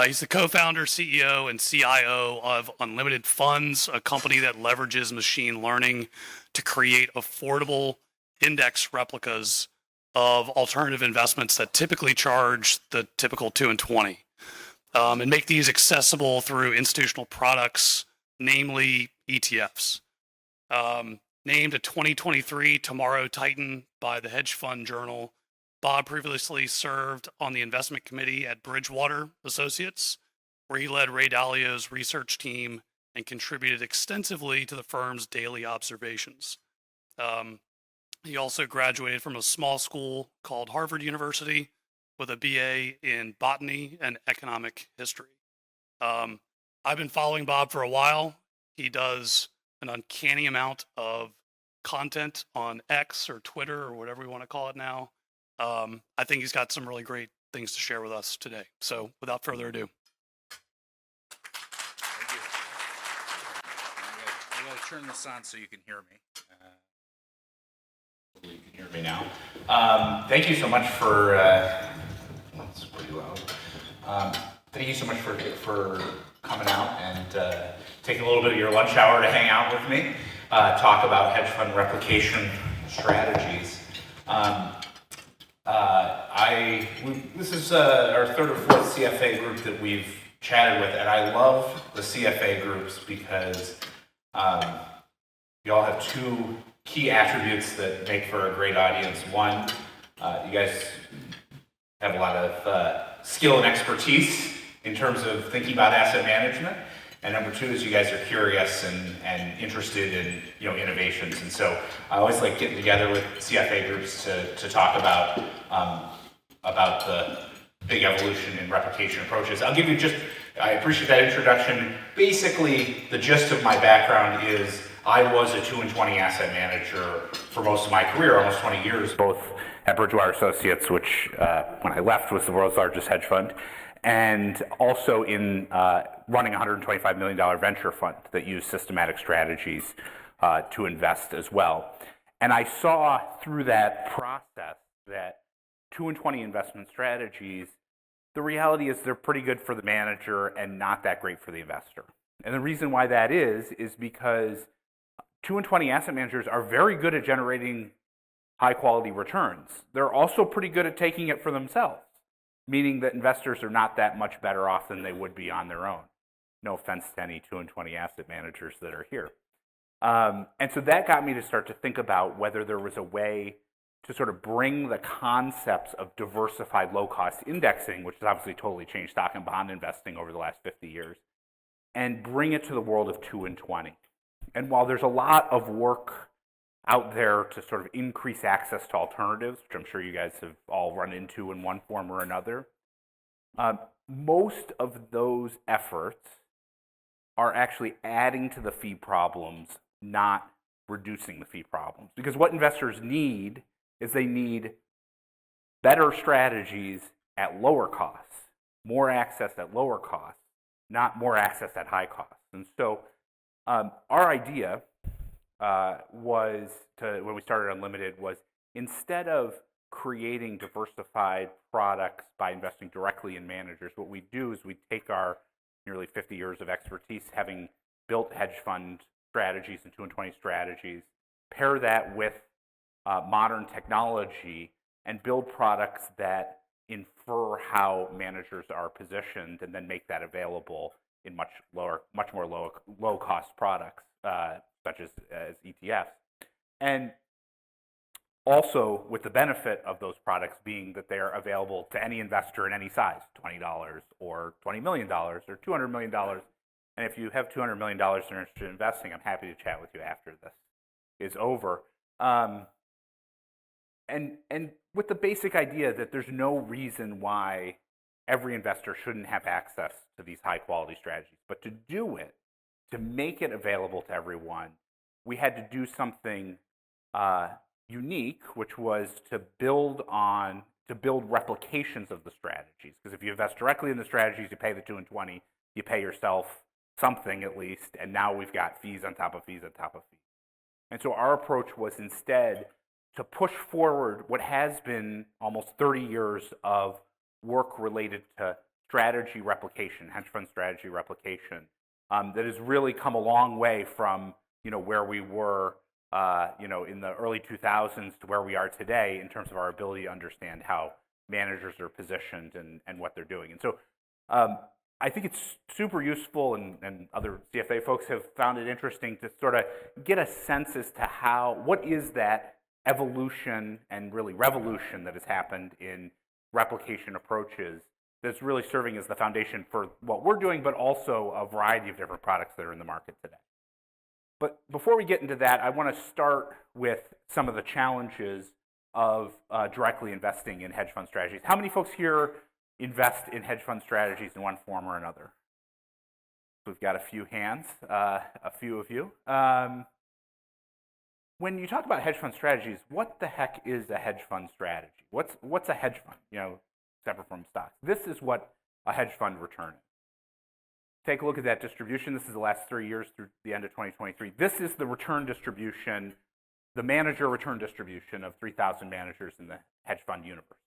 He's the co-founder, CEO, and CIO of Unlimited Funds, a company that leverages machine learning to create affordable index replicas of alternative investments that typically charge the typical 2 and 20, and make these accessible through institutional products, namely ETFs. Named a 2023 Tomorrow Titan by the Hedge Fund Journal, Bob previously served on the investment committee at Bridgewater Associates, where he led Ray Dalio's research team and contributed extensively to the firm's daily observations. He also graduated from a small school called Harvard University with a BA in botany and economic history. I've been following Bob for a while. He does an uncanny amount of content on X or Twitter or whatever we want to call it now. I think he's got some really great things to share with us today. So without further ado. Thank you. I'm going to turn this on so you can hear me. You can hear me now. Thank you so much for, that's pretty loud. Thank you so much for coming out and taking a little bit of your lunch hour to hang out with me, talk about hedge fund replication strategies. This is our third or fourth CFA group that we've chatted with, and I love the CFA groups because you all have two key attributes that make for a great audience. One, you guys have a lot of skill and expertise in terms of thinking about asset management, and number two is you guys are curious and interested in innovations. And so I always like getting together with CFA groups to talk about the big evolution in replication approaches. I'll give you I appreciate that introduction. Basically, the gist of my background is I was a 2 and 20 asset manager for most of my career, almost 20 years, both at Bridgewater Associates, which when I left was the world's largest hedge fund, and also in running a $125 million venture fund that used systematic strategies to invest as well. And I saw through that process that 2 and 20 investment strategies, the reality is they're pretty good for the manager and not that great for the investor. And the reason why that is because 2 and 20 asset managers are very good at generating high quality returns. They're also pretty good at taking it for themselves, meaning that investors are not that much better off than they would be on their own. No offense to any 2 and 20 asset managers that are here. And so that got me to start to think about whether there was a way to sort of bring the concepts of diversified low-cost indexing, which has obviously totally changed stock and bond investing over the last 50 years, and bring it to the world of 2 and 20. And while there's a lot of work out there to sort of increase access to alternatives, which I'm sure you guys have all run into in one form or another, most of those efforts are actually adding to the fee problems, not reducing the fee problems. Because what investors need is they need better strategies at lower costs, more access at lower costs, not more access at high costs. And so our idea when we started Unlimited was instead of creating diversified products by investing directly in managers, what we do is we take our nearly 50 years of expertise having built hedge fund strategies and 2 and 20 strategies, pair that with modern technology and build products that infer how managers are positioned and then make that available in much more low cost products such as ETFs. And also with the benefit of those products being that they are available to any investor in any size, $20 or $20 million or $200 million. And if you have $200 million you're interested in investing, I'm happy to chat with you after this is over. And with the basic idea that there's no reason why every investor shouldn't have access to these high quality strategies. But to do it, to make it available to everyone, we had to do something unique, which was to build replications of the strategies. Because if you invest directly in the strategies, you pay the 2 and 20, you pay yourself something at least, and now we've got fees on top of fees on top of fees. And so our approach was instead to push forward what has been almost 30 years of work related to strategy replication, hedge fund strategy replication, that has really come a long way from where we were in the early 2000s to where we are today in terms of our ability to understand how managers are positioned and what they're doing. And so I think it's super useful, and other CFA folks have found it interesting to sort of get a sense as to what is that evolution and really revolution that has happened in replication approaches that's really serving as the foundation for what we're doing, but also a variety of different products that are in the market today. But before we get into that, I want to start with some of the challenges of directly investing in hedge fund strategies. How many folks here invest in hedge fund strategies in one form or another? We've got a few hands, a few of you. When you talk about hedge fund strategies, what the heck is a hedge fund strategy? What's a hedge fund? Separate from stocks. This is what a hedge fund return is. Take a look at that distribution. This is the last 3 years through the end of 2023. This is the return distribution, the manager return distribution of 3,000 managers in the hedge fund universe.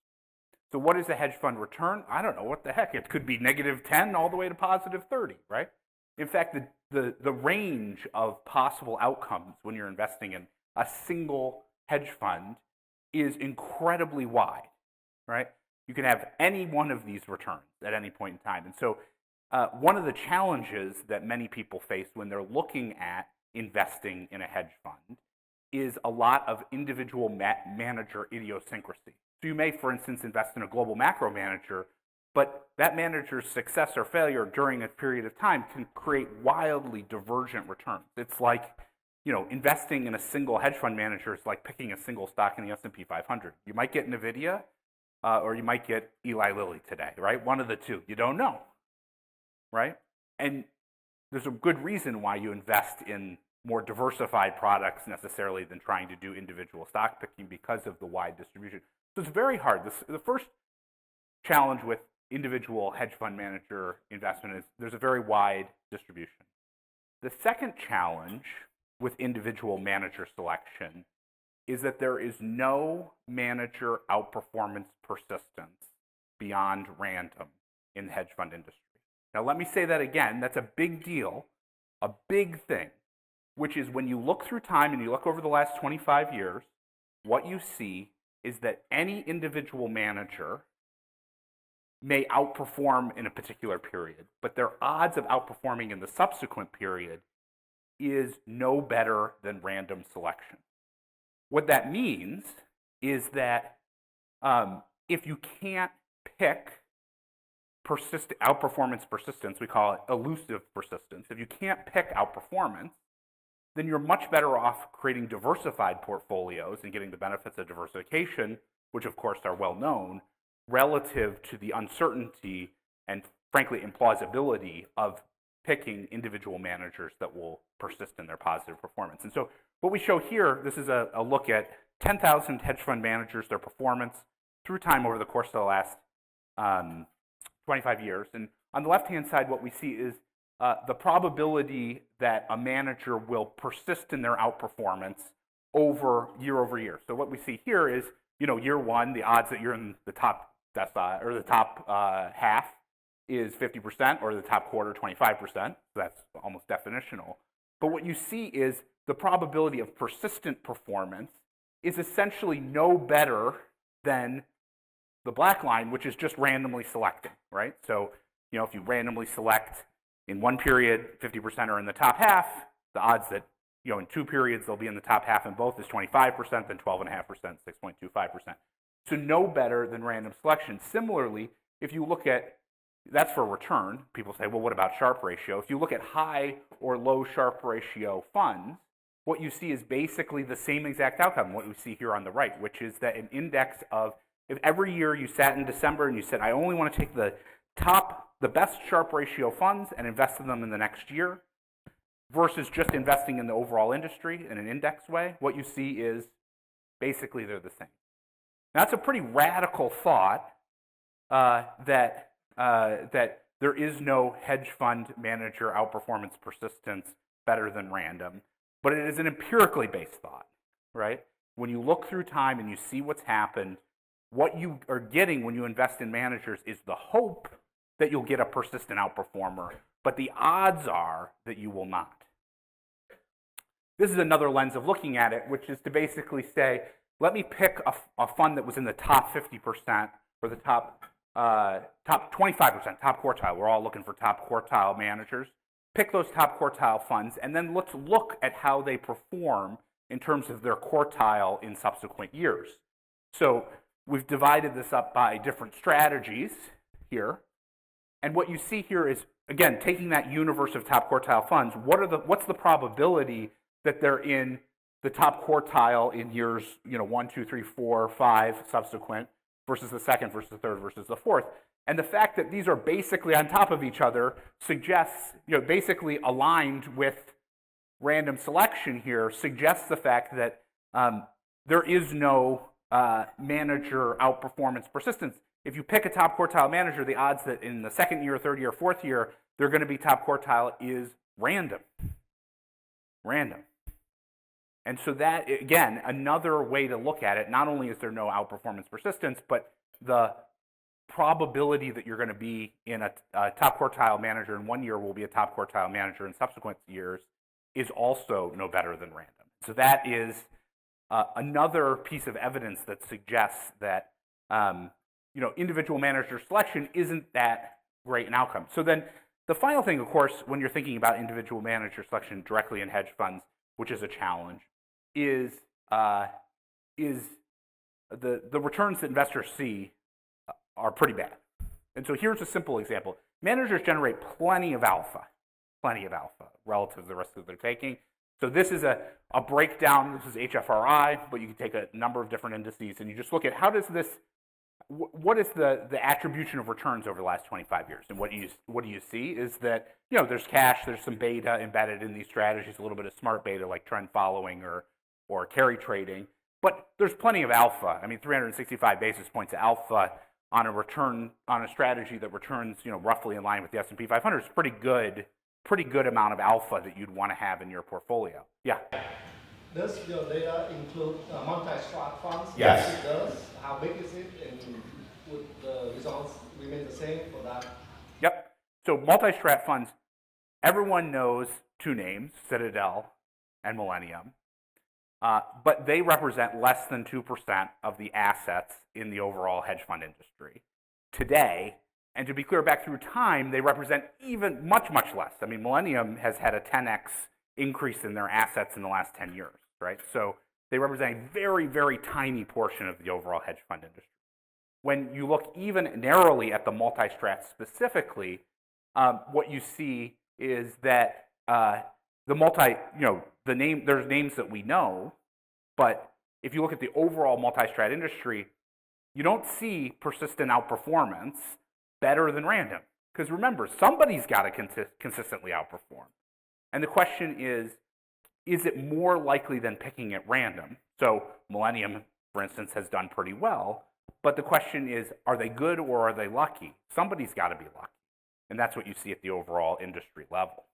So what is a hedge fund return? I don't know. What the heck? It could be -10 all the way to +30, right? In fact, the range of possible outcomes when you're investing in a single hedge fund is incredibly wide, right? You can have any one of these returns at any point in time. And so one of the challenges that many people face when they're looking at investing in a hedge fund is a lot of individual manager idiosyncrasy. So you may, for instance, invest in a global macro manager, but that manager's success or failure during a period of time can create wildly divergent returns. It's like, investing in a single hedge fund manager is like picking a single stock in the S&P 500. You might get NVIDIA, or you might get Eli Lilly today, right? One of the two. You don't know, right? And there's a good reason why you invest in more diversified products necessarily than trying to do individual stock picking because of the wide distribution. So it's very hard. The first challenge with individual hedge fund manager investment is there's a very wide distribution. The second challenge with individual manager selection is that there is no manager outperformance persistence beyond random in the hedge fund industry. Now let me say that again. That's a big deal, a big thing, which is when you look through time and you look over the last 25 years, what you see is that any individual manager may outperform in a particular period, but their odds of outperforming in the subsequent period is no better than random selection. What that means is that if you can't pick outperformance persistence, we call it elusive persistence. If you can't pick outperformance, then you're much better off creating diversified portfolios and getting the benefits of diversification, which of course are well known, relative to the uncertainty and frankly implausibility of picking individual managers that will persist in their positive performance. And so what we show here, this is a look at 10,000 hedge fund managers, their performance through time over the course of the last 25 years. And on the left-hand side, what we see is the probability that a manager will persist in their outperformance over year. So what we see here is, year one, the odds that you're in the top decile or the top half is 50%, or the top quarter 25%. So that's almost definitional. But what you see is the probability of persistent performance is essentially no better than the black line, which is just randomly selecting, right? So, if you randomly select in one period, 50% are in the top half, the odds that, in 2 periods they'll be in the top half in both is 25%, then 12.5%, 6.25%. So no better than random selection. Similarly, if you look at, that's for return, people say, well, what about Sharpe ratio? If you look at high or low Sharpe ratio funds, what you see is basically the same exact outcome, what we see here on the right, which is that an index of, if every year you sat in December and you said, I only want to take the best Sharpe ratio funds and invest in them in the next year, versus just investing in the overall industry in an index way, what you see is basically they're the same. Now, that's a pretty radical thought that there is no hedge fund manager outperformance persistence better than random, but it is an empirically based thought, right? When you look through time and you see what's happened, what you are getting when you invest in managers is the hope that you'll get a persistent outperformer, but the odds are that you will not. This is another lens of looking at it, which is to basically say, let me pick a fund that was in the top 50% or the top 25%, top quartile. We're all looking for top quartile managers. Pick those top quartile funds, and then let's look at how they perform in terms of their quartile in subsequent years. So we've divided this up by different strategies here. And what you see here is, again, taking that universe of top quartile funds, what's the probability that they're in the top quartile in years 1, 2, 3, 4, 5 subsequent versus the second versus the third versus the fourth. And the fact that these are basically on top of each other suggests, basically aligned with random selection here, suggests the fact that there is no manager outperformance persistence. If you pick a top quartile manager, the odds that in the second year, third year, fourth year, they're going to be top quartile is random. Random. And so that, again, another way to look at it, not only is there no outperformance persistence, but the probability that you're going to be in a top quartile manager in one year will be a top quartile manager in subsequent years is also no better than random. So that is another piece of evidence that suggests that individual manager selection isn't that great an outcome. So then the final thing, of course, when you're thinking about individual manager selection directly in hedge funds, which is a challenge, is the returns that investors see are pretty bad. And so here's a simple example. Managers generate plenty of alpha relative to the risk that they're taking. So this is a breakdown. This is HFRI, but you can take a number of different indices, and you just look at how does this, what is the attribution of returns over the last 25 years? And what do you see is that there's cash, there's some beta embedded in these strategies, a little bit of smart beta like trend following or carry trading, but there's plenty of alpha. I mean, 365 basis points of alpha on a strategy that returns roughly in line with the S&P 500 is pretty good amount of alpha that you'd want to have in your portfolio. Yeah. Does your data include multi-strat funds? Yes. It does. How big is it, and would the results remain the same for that? Yep. So multi-strat funds, everyone knows two names, Citadel and Millennium, but they represent less than 2% of the assets in the overall hedge fund industry today. And to be clear, back through time, they represent even much, much less. I mean, Millennium has had a 10x increase in their assets in the last 10 years, right? So they represent a very, very tiny portion of the overall hedge fund industry. When you look even narrowly at the multi-strat specifically, what you see is that there's names that we know, but if you look at the overall multi-strat industry, you don't see persistent outperformance better than random. Because remember, somebody's got to consistently outperform. And the question is it more likely than picking at random? So Millennium, for instance, has done pretty well, but the question is, are they good or are they lucky? Somebody's got to be lucky. And that's what you see at the overall industry level.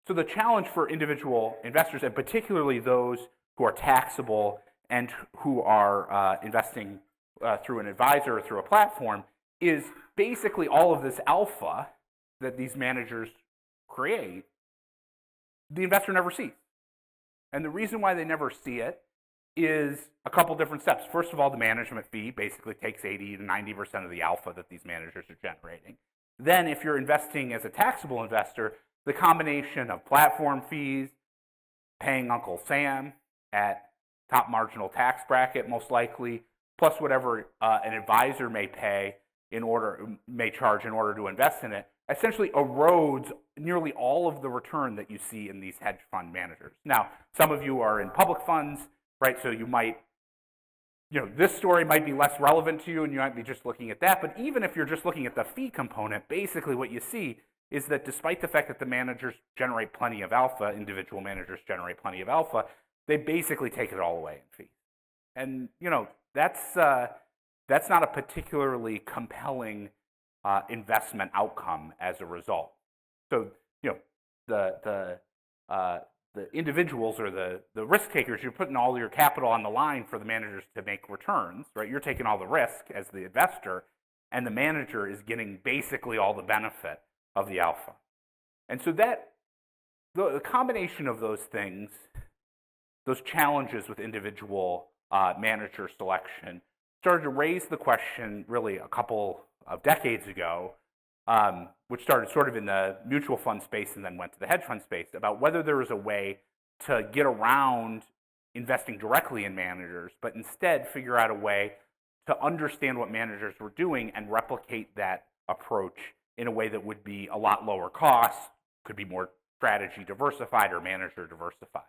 So the challenge for individual investors, and particularly those who are taxable and who are investing through an advisor or through a platform, is basically all of this alpha that these managers create, the investor never sees. And the reason why they never see it is a couple different steps. First of all, the management fee basically takes 80 to 90% of the alpha that these managers are generating. Then if you're investing as a taxable investor, the combination of platform fees, paying Uncle Sam at top marginal tax bracket most likely, plus whatever an advisor may charge in order to invest in it, essentially erodes nearly all of the return that you see in these hedge fund managers. Now, some of you are in public funds, right? So you might, this story might be less relevant to you and you might be just looking at that. But even if you're just looking at the fee component, basically what you see is that despite the fact that the managers generate plenty of alpha, individual managers generate plenty of alpha, they basically take it all away in fees. And, that's not a particularly compelling investment outcome as a result. So, the individuals or the risk takers, you're putting all your capital on the line for the managers to make returns, right? You're taking all the risk as the investor, and the manager is getting basically all the benefit of the alpha. And so that the combination of those things, those challenges with individual manager selection, started to raise the question really a couple of decades ago, which started sort of in the mutual fund space and then went to the hedge fund space, about whether there was a way to get around investing directly in managers, but instead figure out a way to understand what managers were doing and replicate that approach in a way that would be a lot lower cost, could be more strategy diversified or manager diversified.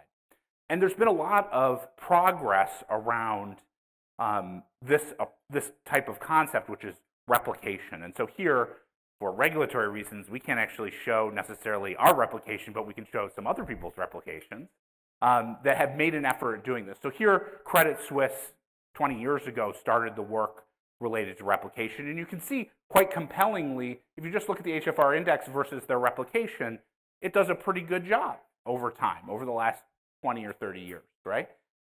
And there's been a lot of progress around this type of concept, which is replication. And so here, for regulatory reasons, we can't actually show necessarily our replication, but we can show some other people's replications that have made an effort at doing this. So here, Credit Suisse, 20 years ago, started the work related to replication. And you can see quite compellingly, if you just look at the HFR index versus their replication, it does a pretty good job over time, over the last 20 or 30 years, right?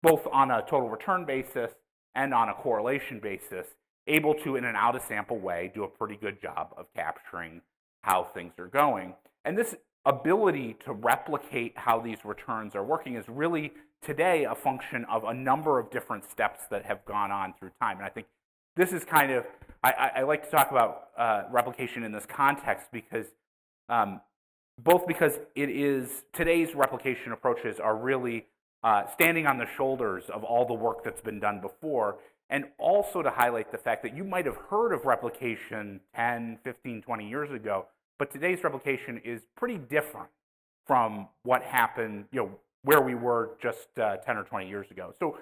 Both on a total return basis and on a correlation basis, able to, in an out-of-sample way, do a pretty good job of capturing how things are going. And this ability to replicate how these returns are working is really, today, a function of a number of different steps that have gone on through time. And I think this is kind of, I like to talk about replication in this context because both because it is, today's replication approaches are really standing on the shoulders of all the work that's been done before, and also to highlight the fact that you might have heard of replication 10, 15, 20 years ago, but today's replication is pretty different from what happened, where we were just 10 or 20 years ago. So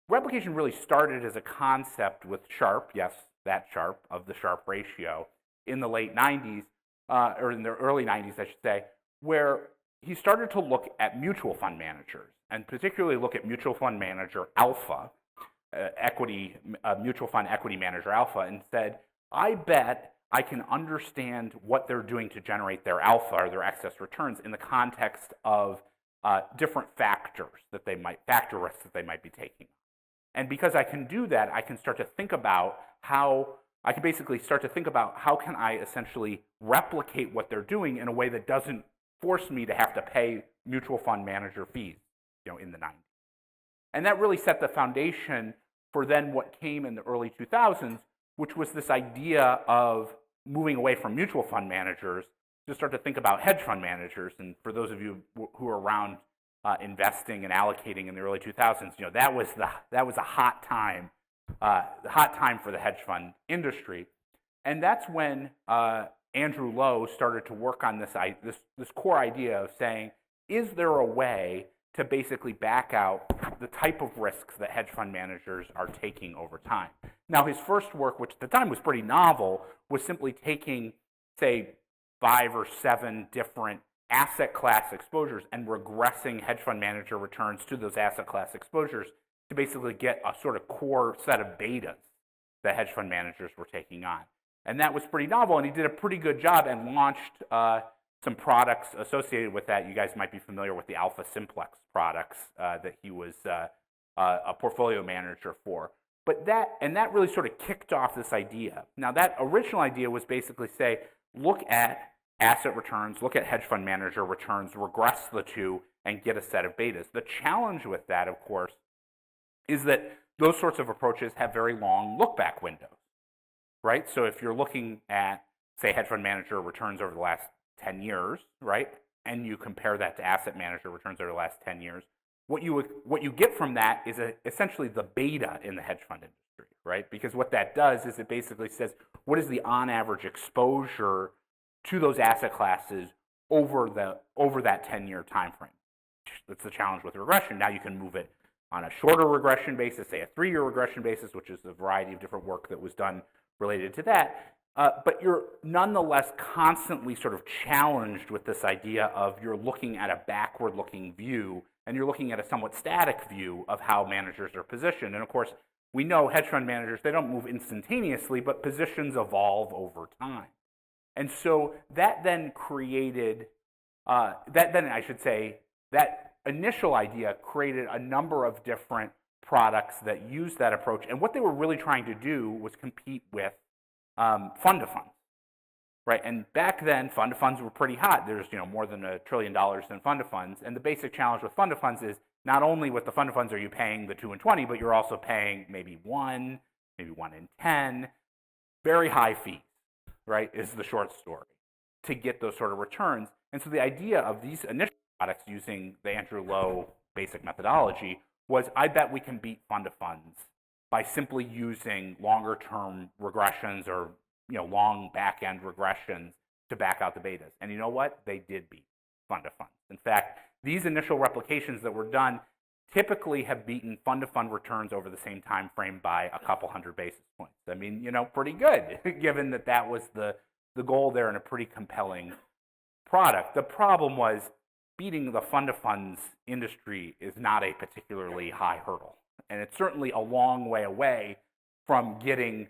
replication really started as a concept with Sharpe, yes, that Sharpe, of the Sharpe ratio, in the late 90s, or in the early 90s, I should say, where he started to look at mutual fund managers, and particularly look at mutual fund manager alpha, mutual fund equity manager alpha, and said, I bet I can understand what they're doing to generate their alpha or their excess returns in the context of different factor risks that they might be taking. And because I can do that, I can start to think about how I can basically start to think about how can I essentially replicate what they're doing in a way that doesn't force me to have to pay mutual fund manager fees, in the 90s. And that really set the foundation for then what came in the early 2000s, which was this idea of moving away from mutual fund managers to start to think about hedge fund managers. And for those of you who are around investing and allocating in the early 2000s, that was a hot time for the hedge fund industry. And that's when Andrew Lo started to work on this core idea of saying, is there a way to basically back out the type of risks that hedge fund managers are taking over time? Now, his first work, which at the time was pretty novel, was simply taking, say, 5 or 7 different asset class exposures and regressing hedge fund manager returns to those asset class exposures to basically get a sort of core set of betas that hedge fund managers were taking on. And that was pretty novel, and he did a pretty good job and launched some products associated with that. You guys might be familiar with the Alpha Simplex products that he was a portfolio manager for. But that really sort of kicked off this idea. Now, that original idea was basically say, look at asset returns, look at hedge fund manager returns, regress the two, and get a set of betas. The challenge with that, of course, is that those sorts of approaches have very long look-back windows, right? So if you're looking at, say, hedge fund manager returns over the last 10 years, right, and you compare that to asset manager returns over the last 10 years, what you get from that is essentially the beta in the hedge fund industry, right? Because what that does is it basically says, what is the on-average exposure to those asset classes over that 10-year time frame? That's the challenge with regression. Now you can move it on a shorter regression basis, say a 3-year regression basis, which is a variety of different work that was done related to that. But you're nonetheless constantly sort of challenged with this idea of you're looking at a backward-looking view, and you're looking at a somewhat static view of how managers are positioned. And of course, we know hedge fund managers, they don't move instantaneously, but positions evolve over time. And so that then created, that initial idea created a number of different products that used that approach. And what they were really trying to do was compete with fund to funds, right? And back then, fund to funds were pretty hot. There's more than $1 trillion in fund to funds, and the basic challenge with fund to funds is not only with the fund to funds are you paying the 2 and 20, but you're also paying maybe 1, maybe 1 in 10, very high fees, right? Is the short story to get those sort of returns. And so the idea of these initial products using the Andrew Lo basic methodology was, I bet we can beat fund to funds by simply using longer term regressions or long back end regressions to back out the betas. And you know what? They did beat fund to funds. In fact, these initial replications that were done typically have beaten fund to fund returns over the same time frame by a couple hundred basis points. I mean, pretty good given that that was the goal there and a pretty compelling product. The problem was beating the fund to funds industry is not a particularly high hurdle. And it's certainly a long way away from getting,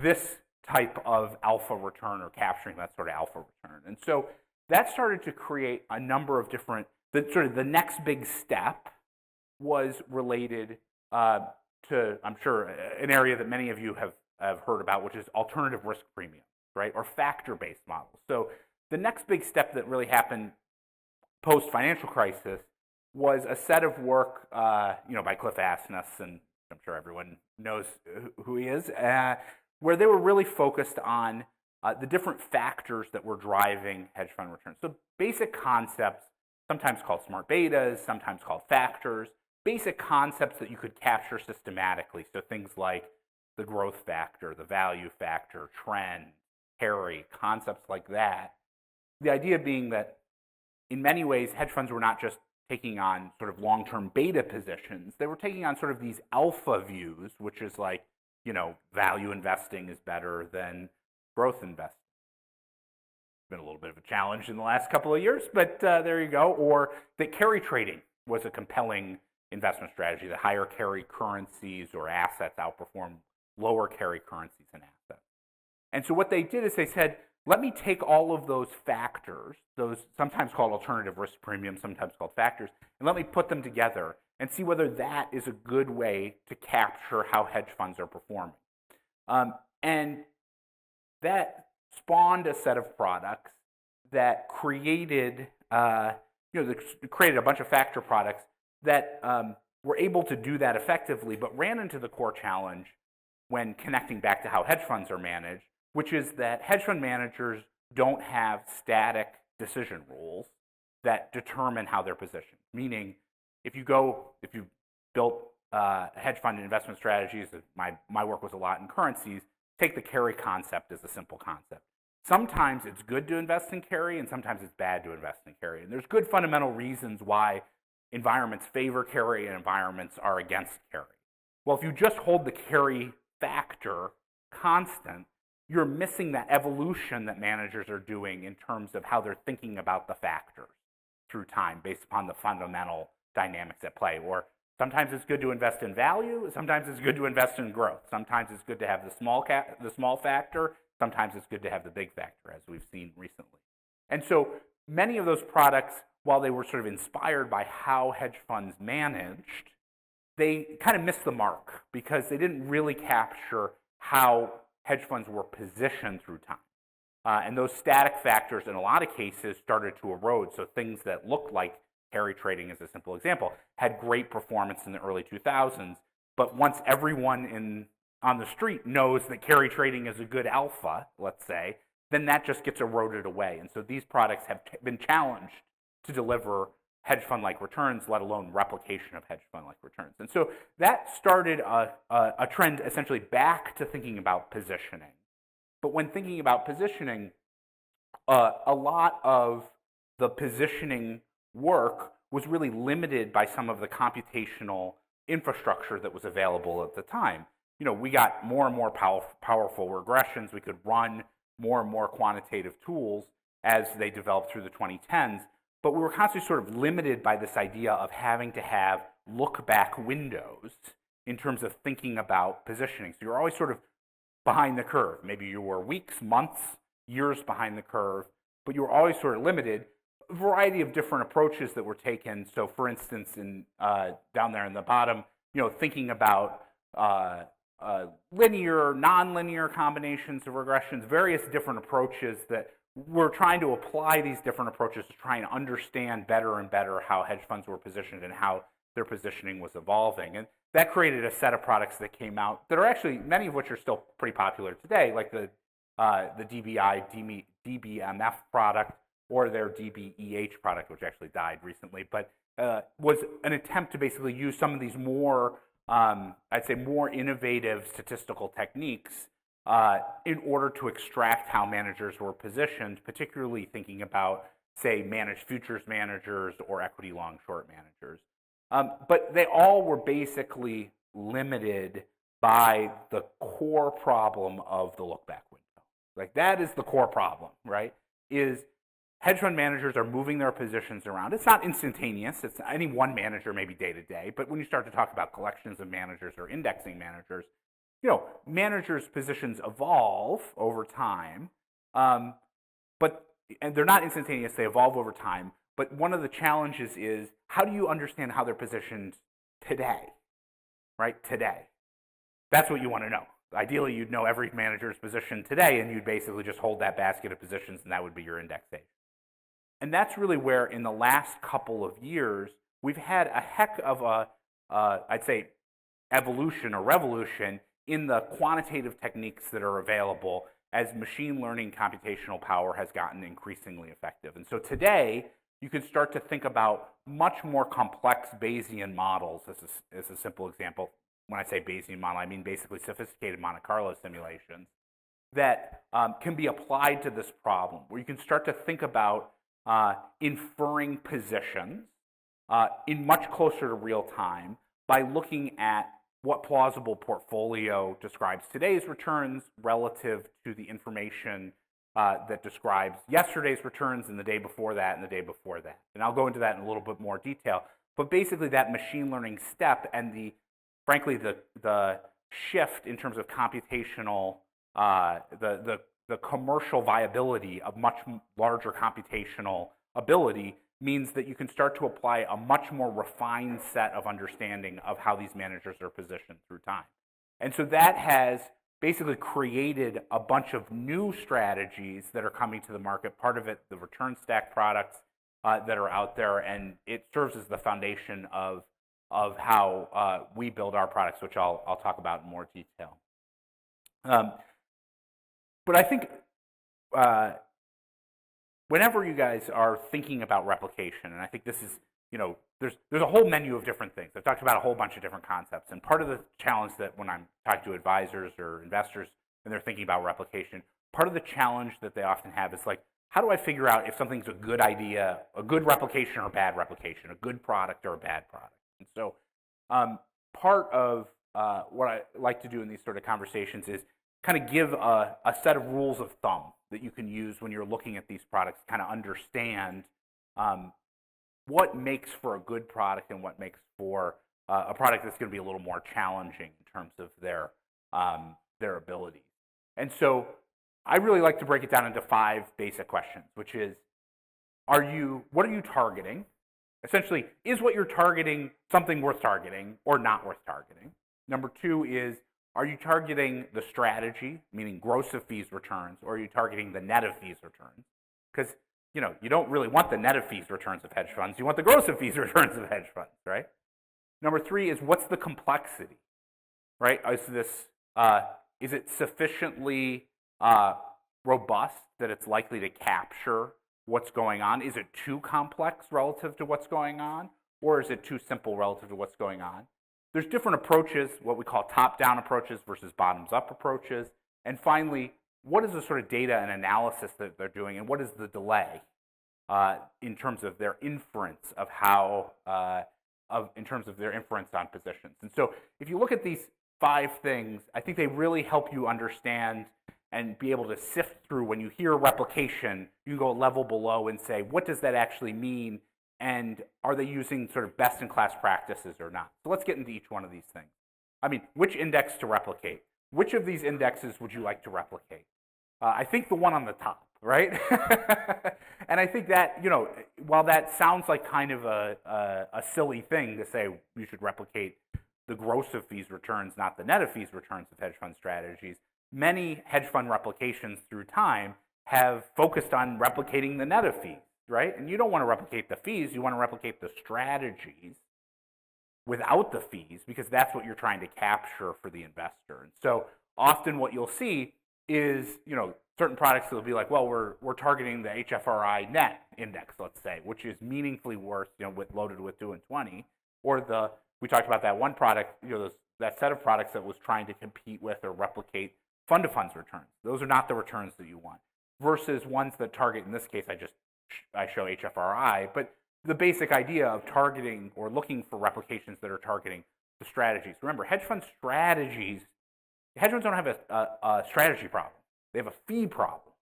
this type of alpha return or capturing that sort of alpha return. And so that started to create a number of different, the next big step was related to, I'm sure, an area that many of you have heard about, which is alternative risk premium, right? Or factor-based models. So the next big step that really happened post-financial crisis was a set of work, by Cliff Asness, and I'm sure everyone knows who he is, where they were really focused on the different factors that were driving hedge fund returns. So basic concepts, sometimes called smart betas, sometimes called factors, basic concepts that you could capture systematically. So things like the growth factor, the value factor, trend, carry, concepts like that. The idea being that in many ways, hedge funds were not just taking on sort of long-term beta positions. They were taking on sort of these alpha views, which is like, value investing is better than growth investing. It's been a little bit of a challenge in the last couple of years, but there you go. Or that carry trading was a compelling investment strategy, that higher carry currencies or assets outperform lower carry currencies and assets. And so what they did is they said, let me take all of those factors, those sometimes called alternative risk premium, sometimes called factors, and let me put them together and see whether that is a good way to capture how hedge funds are performing. And that spawned a set of products that created, created a bunch of factor products that were able to do that effectively, but ran into the core challenge when connecting back to how hedge funds are managed, which is that hedge fund managers don't have static decision rules that determine how they're positioned. Meaning, if you built hedge fund investment strategies, my work was a lot in currencies, take the carry concept as a simple concept. Sometimes it's good to invest in carry, and sometimes it's bad to invest in carry. And there's good fundamental reasons why environments favor carry and environments are against carry. Well, if you just hold the carry factor constant, you're missing that evolution that managers are doing in terms of how they're thinking about the factors through time based upon the fundamental dynamics at play. Or sometimes it's good to invest in value, sometimes it's good to invest in growth. Sometimes it's good to have the small factor, sometimes it's good to have the big factor, as we've seen recently. And so many of those products, while they were sort of inspired by how hedge funds managed, they kind of missed the mark because they didn't really capture how hedge funds were positioned through time. And those static factors, in a lot of cases, started to erode. So things that looked like carry trading, as a simple example, had great performance in the early 2000s. But once everyone on the street knows that carry trading is a good alpha, let's say, then that just gets eroded away. And so these products have been challenged to deliver hedge fund-like returns, let alone replication of hedge fund-like returns. And so that started a trend essentially back to thinking about positioning. But when thinking about positioning, a lot of the positioning work was really limited by some of the computational infrastructure that was available at the time. We got more and more powerful regressions. We could run more and more quantitative tools as they developed through the 2010s. But we were constantly sort of limited by this idea of having to have look-back windows in terms of thinking about positioning. So you're always sort of behind the curve. Maybe you were weeks, months, years behind the curve, but you were always sort of limited. A variety of different approaches that were taken. So for instance, down there in the bottom, thinking about linear, nonlinear combinations of regressions, various different approaches that we're trying to apply these different approaches to try and understand better and better how hedge funds were positioned and how their positioning was evolving. And that created a set of products that came out that are actually, many of which are still pretty popular today, like the DBMF product or their DBEH product, which actually died recently, but was an attempt to basically use some of these more, I'd say, more innovative statistical techniques in order to extract how managers were positioned, particularly thinking about, say, managed futures managers or equity long short managers. But they all were basically limited by the core problem of the look-back window. Like, that is the core problem, right? Is hedge fund managers are moving their positions around. It's not instantaneous. It's any one manager, maybe day to day. But when you start to talk about collections of managers or indexing managers, you know, managers' positions evolve over time, and they're not instantaneous. They evolve over time. But one of the challenges is, how do you understand how they're positioned today, right? Today. That's what you want to know. Ideally, you'd know every manager's position today, and you'd basically just hold that basket of positions, and that would be your indexation. And that's really where, in the last couple of years, we've had a heck of a, I'd say, evolution or revolution in the quantitative techniques that are available as machine learning computational power has gotten increasingly effective. And so today, you can start to think about much more complex Bayesian models, as a simple example. When I say Bayesian model, I mean basically sophisticated Monte Carlo simulations that can be applied to this problem, where you can start to think about inferring positions in much closer to real time by looking at what plausible portfolio describes today's returns relative to the information that describes yesterday's returns and the day before that and the day before that. And I'll go into that in a little bit more detail. But basically, that machine learning step and frankly, the shift in terms of computational, the commercial viability of much larger computational ability means that you can start to apply a much more refined set of understanding of how these managers are positioned through time. And so that has basically created a bunch of new strategies that are coming to the market. Part of it, the return stack products that are out there, and it serves as the foundation of how we build our products, which I'll talk about in more detail. But I think whenever you guys are thinking about replication, and I think this is, you know, there's a whole menu of different things. I've talked about a whole bunch of different concepts, and part of the challenge that when I'm talking to advisors or investors and they're thinking about replication, part of the challenge that they often have is like, how do I figure out if something's a good idea, a good replication or a bad replication, a good product or a bad product? And so part of what I like to do in these sort of conversations is kind of give a set of rules of thumb that you can use when you're looking at these products, kind of understand what makes for a good product and what makes for a product that's going to be a little more challenging in terms of their abilities. And so I really like to break it down into 5 basic questions, which is, what are you targeting? Essentially, is what you're targeting something worth targeting or not worth targeting? Number 2 is, are you targeting the strategy, meaning gross of fees returns, or are you targeting the net of fees returns? Because, you know, you don't really want the net of fees returns of hedge funds. You want the gross of fees returns of hedge funds, right? Number 3 is, what's the complexity, right? Is it sufficiently robust that it's likely to capture what's going on? Is it too complex relative to what's going on? Or is it too simple relative to what's going on? There's different approaches, what we call top-down approaches versus bottoms-up approaches. And finally, what is the sort of data and analysis that they're doing, and what is the delay in terms of their inference of in terms of their inference on positions? And so if you look at these 5 things, I think they really help you understand and be able to sift through. When you hear replication, you can go a level below and say, what does that actually mean? And are they using sort of best-in-class practices or not? So let's get into each one of these things. I mean, which index to replicate? Which of these indexes would you like to replicate? I think the one on the top, right? And I think that, you know, while that sounds like kind of a silly thing to say you should replicate the gross of fees returns, not the net of fees returns of hedge fund strategies, many hedge fund replications through time have focused on replicating the net of fees, right? And you don't want to replicate the fees, you want to replicate the strategies without the fees, because that's what you're trying to capture for the investor. And so often what you'll see is, certain products will be like, well, we're targeting the HFRI net index, let's say, which is meaningfully worse, loaded with 2 and 20, or we talked about that one product, that set of products that was trying to compete with or replicate fund of funds returns. Those are not the returns that you want, versus ones that target, in this case, I show HFRI, but the basic idea of targeting or looking for replications that are targeting the strategies. Remember, hedge funds don't have a strategy problem. They have a fee problem,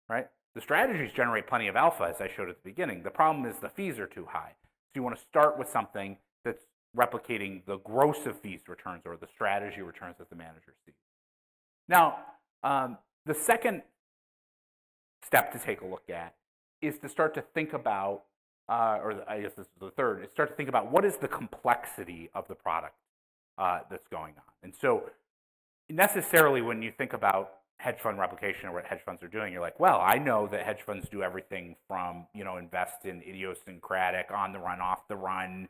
right? The strategies generate plenty of alpha, as I showed at the beginning. The problem is the fees are too high. So you want to start with something that's replicating the gross of fees returns or the strategy returns that the manager sees. Now, the second step to take a look at is to start to think about, or I guess this is the third, is start to think about what is the complexity of the product that's going on. And so necessarily when you think about hedge fund replication or what hedge funds are doing, you're like, well, I know that hedge funds do everything from, invest in idiosyncratic, on the run, off the run,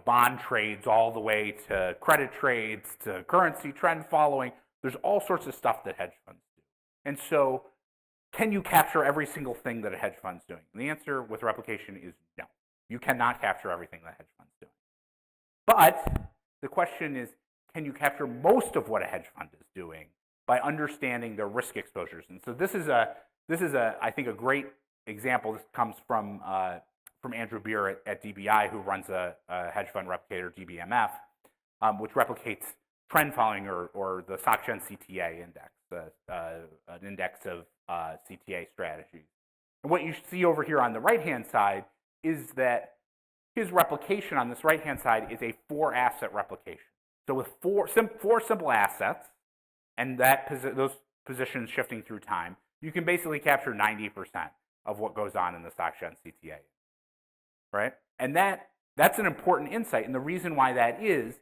bond trades, all the way to credit trades, to currency trend following. There's all sorts of stuff that hedge funds do. And so can you capture every single thing that a hedge fund's doing? And the answer with replication is no. You cannot capture everything that a hedge fund's doing. But the question is, can you capture most of what a hedge fund is doing by understanding their risk exposures? And so this is I think a great example. This comes from Andrew Beer at DBI, who runs a hedge fund replicator, DBMF, which replicates trend following or the SocGen CTA index, an index of CTA strategies. And what you see over here on the right-hand side is that his replication on this right-hand side is a 4-asset replication. So with four simple assets, and those positions shifting through time, you can basically capture 90% of what goes on in the SocGen CTA, right? And that's an important insight. And the reason why that is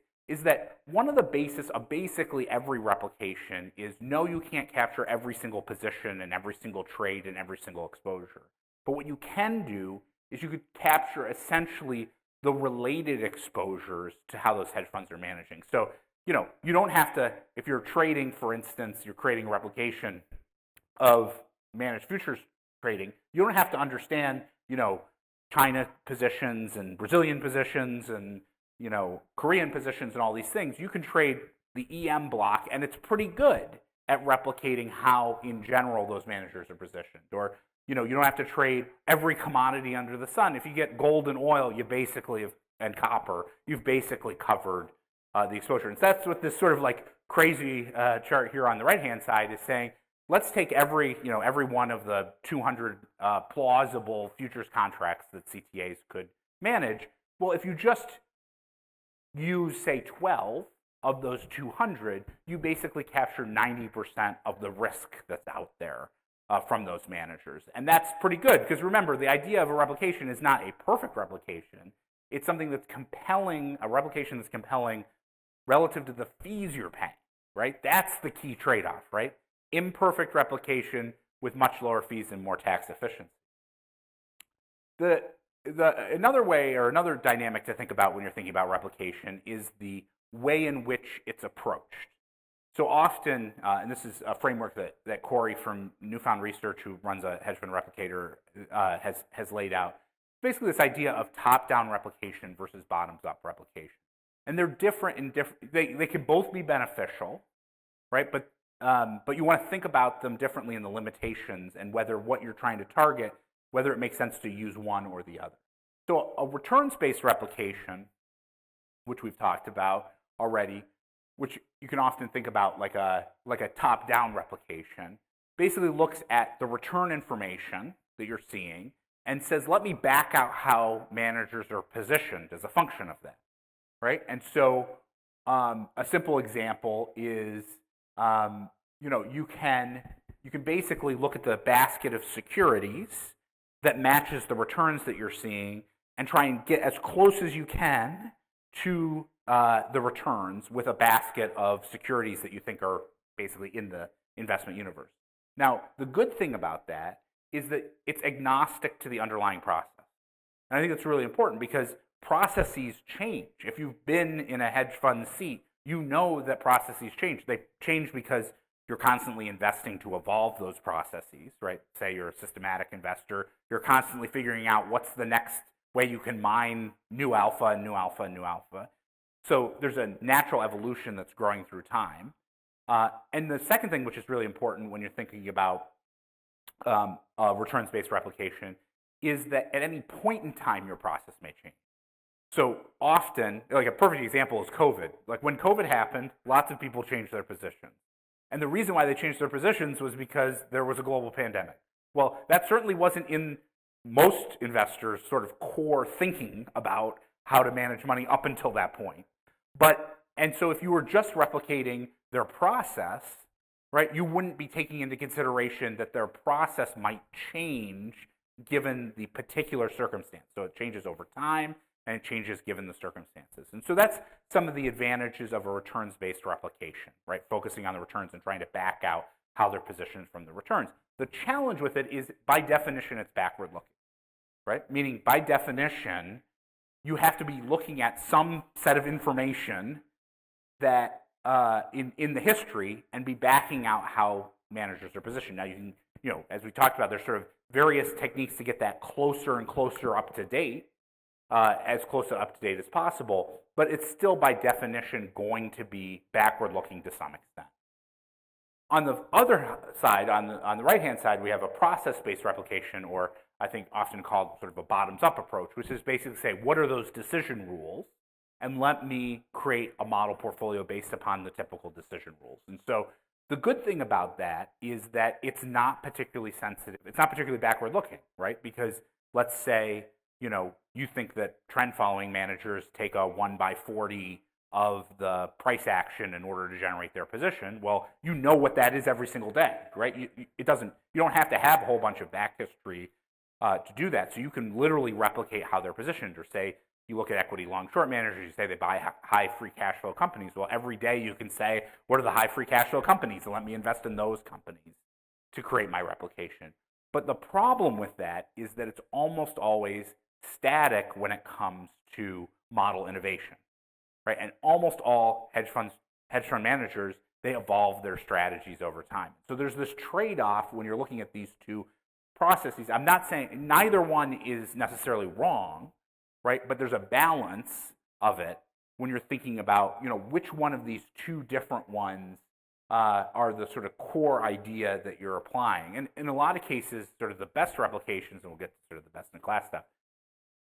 that one of the basis of basically every replication is, no, you can't capture every single position and every single trade and every single exposure. But what you can do is you could capture essentially the related exposures to how those hedge funds are managing. So, you don't have to, if you're trading, for instance, you're creating a replication of managed futures trading, you don't have to understand, China positions and Brazilian positions and, Korean positions and all these things. You can trade the EM block, and it's pretty good at replicating how, in general, those managers are positioned. Or, you don't have to trade every commodity under the sun. If you get gold and oil, and copper, you've basically covered the exposure. And so that's what this sort of like crazy chart here on the right-hand side is saying. Let's take every one of the 200 plausible futures contracts that CTAs could manage. Well, if you just use, say, 12 of those 200, you basically capture 90% of the risk that's out there from those managers. And that's pretty good, because remember, the idea of a replication is not a perfect replication. It's something that's compelling, a replication that's compelling relative to the fees you're paying, right? That's the key trade-off, right? Imperfect replication with much lower fees and more tax efficiency. Another way or another dynamic to think about when you're thinking about replication is the way in which it's approached. So often, and this is a framework that Corey from Newfound Research, who runs a hedge fund replicator, has laid out. Basically, this idea of top-down replication versus bottoms-up replication, and they're different in different. They can both be beneficial, right? But you want to think about them differently in the limitations and whether what you're trying to target, whether it makes sense to use one or the other. So a returns-based replication, which we've talked about already, which you can often think about like a top-down replication, basically looks at the return information that you're seeing and says, let me back out how managers are positioned as a function of that, right? And so a simple example is, you can basically look at the basket of securities that matches the returns that you're seeing and try and get as close as you can to the returns with a basket of securities that you think are basically in the investment universe. Now, the good thing about that is that it's agnostic to the underlying process. And I think that's really important because processes change. If you've been in a hedge fund seat, you know that processes change. They change because you're constantly investing to evolve those processes, right? Say you're a systematic investor, you're constantly figuring out what's the next way you can mine new alpha and new alpha and new alpha. So there's a natural evolution that's growing through time. And the second thing, which is really important when you're thinking about returns-based replication, is that at any point in time, your process may change. So often, like a perfect example is COVID. Like when COVID happened, lots of people changed their positions. And the reason why they changed their positions was because there was a global pandemic. Well, that certainly wasn't in most investors' sort of core thinking about how to manage money up until that point. And so if you were just replicating their process, right, you wouldn't be taking into consideration that their process might change given the particular circumstance. So it changes over time and it changes given the circumstances. And so that's some of the advantages of a returns-based replication, right? Focusing on the returns and trying to back out how they're positioned from the returns. The challenge with it is, by definition, it's backward-looking, right? Meaning, by definition, you have to be looking at some set of information that in the history and be backing out how managers are positioned. Now, you can, as we talked about, there's sort of various techniques to get that closer and closer up to date, as close to up to date as possible, but it's still by definition going to be backward looking to some extent. On the other side, on the right-hand side, we have a process-based replication, or I think often called sort of a bottoms-up approach, which is basically say, what are those decision rules? And let me create a model portfolio based upon the typical decision rules. And so the good thing about that is that it's not particularly sensitive. It's not particularly backward looking, right? Because let's say, you think that trend following managers take a 1/40 of the price action in order to generate their position. Well, you know what that is every single day, right? You don't have to have a whole bunch of back history to do that. So you can literally replicate how they're positioned. Or say you look at equity long short managers, you say they buy high free cash flow companies. Well, every day you can say, what are the high free cash flow companies? And let me invest in those companies to create my replication. But the problem with that is that it's almost always static when it comes to model innovation, right? And almost all hedge fund managers, they evolve their strategies over time. So there's this trade-off when you're looking at these two processes. I'm not saying neither one is necessarily wrong, right? But there's a balance of it when you're thinking about, which one of these two different ones are the sort of core idea that you're applying. And in a lot of cases, sort of the best replications, and we'll get to sort of the best in class stuff,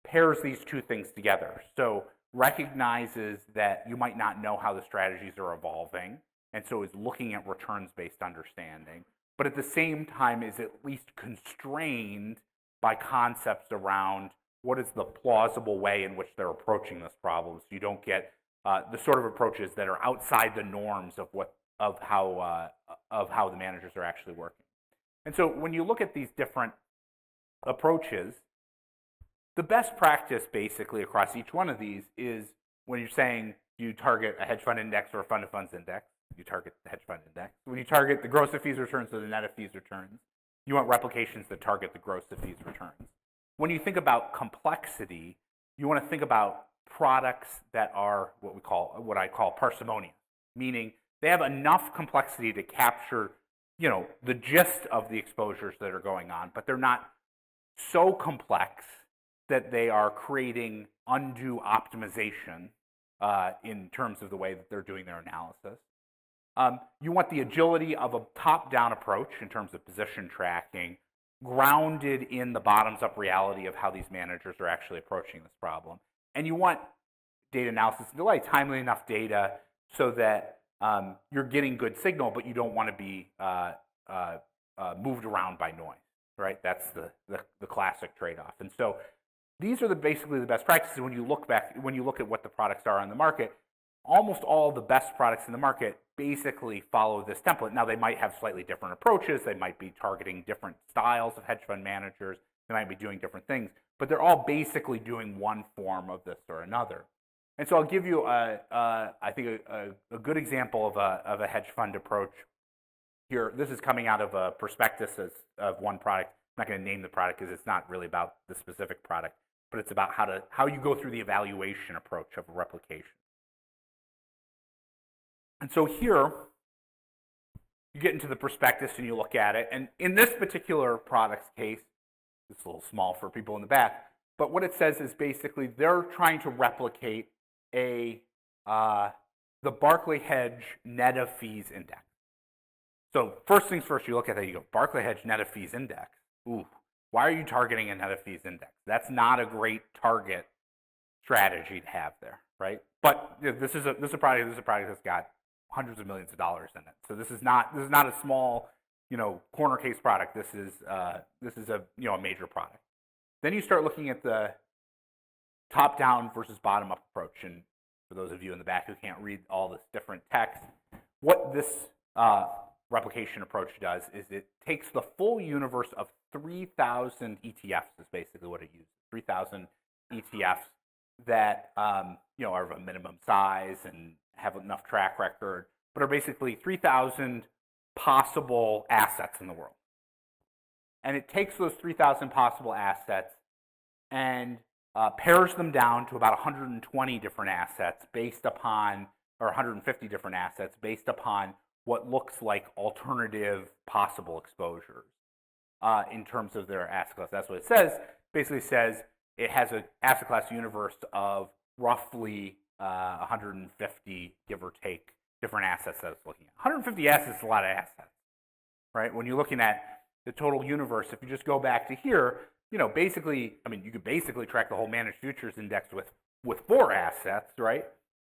pairs these two things together. So recognizes that you might not know how the strategies are evolving, and so is looking at returns-based understanding, but at the same time is at least constrained by concepts around what is the plausible way in which they're approaching this problem, so you don't get the sort of approaches that are outside the norms of how the managers are actually working. And so when you look at these different approaches, the best practice basically across each one of these is when you're saying you target a hedge fund index or a fund of funds index, you target the hedge fund index. When you target the gross of fees returns or the net of fees returns, you want replications that target the gross of fees returns. When you think about complexity, you want to think about products that are what I call parsimonious, meaning they have enough complexity to capture, the gist of the exposures that are going on, but they're not so complex that they are creating undue optimization in terms of the way that they're doing their analysis. You want the agility of a top-down approach in terms of position tracking, grounded in the bottoms-up reality of how these managers are actually approaching this problem. And you want data analysis and delay, timely enough data so that you're getting good signal, but you don't want to be moved around by noise, right? That's the classic trade-off. And so these are basically the best practices. When you look at what the products are on the market, almost all the best products in the market basically follow this template. Now, they might have slightly different approaches. They might be targeting different styles of hedge fund managers. They might be doing different things, but they're all basically doing one form of this or another. And so I'll give you, I think, a good example of a hedge fund approach here. This is coming out of a prospectus of one product. I'm not going to name the product because it's not really about the specific product, but it's about how you go through the evaluation approach of a replication. And so here, you get into the prospectus and you look at it. And in this particular product's case, it's a little small for people in the back, but what it says is basically they're trying to replicate the Barclay Hedge net of fees index. So first things first, you look at that, you go, Barclay Hedge net of fees index. Ooh, why are you targeting a net of fees index? That's not a great target strategy to have there, right? But this is a product that's got hundreds of millions of dollars in it. So this is not a small, corner case product. This is a major product. Then you start looking at the top-down versus bottom-up approach. And for those of you in the back who can't read all this different text, what this replication approach does is it takes the full universe of 3,000 ETFs is basically what it uses. 3,000 ETFs that are of a minimum size and have enough track record, but are basically 3,000 possible assets in the world. And it takes those 3,000 possible assets and pairs them down to about 120 different assets based upon, or 150 different assets based upon what looks like alternative possible exposures in terms of their asset class. That's what it says. Basically says it has an asset class universe of roughly 150, give or take, different assets that it's looking at. 150 assets is a lot of assets, right? When you're looking at the total universe, if you just go back to here, basically, you could basically track the whole managed futures index with 4 assets, right?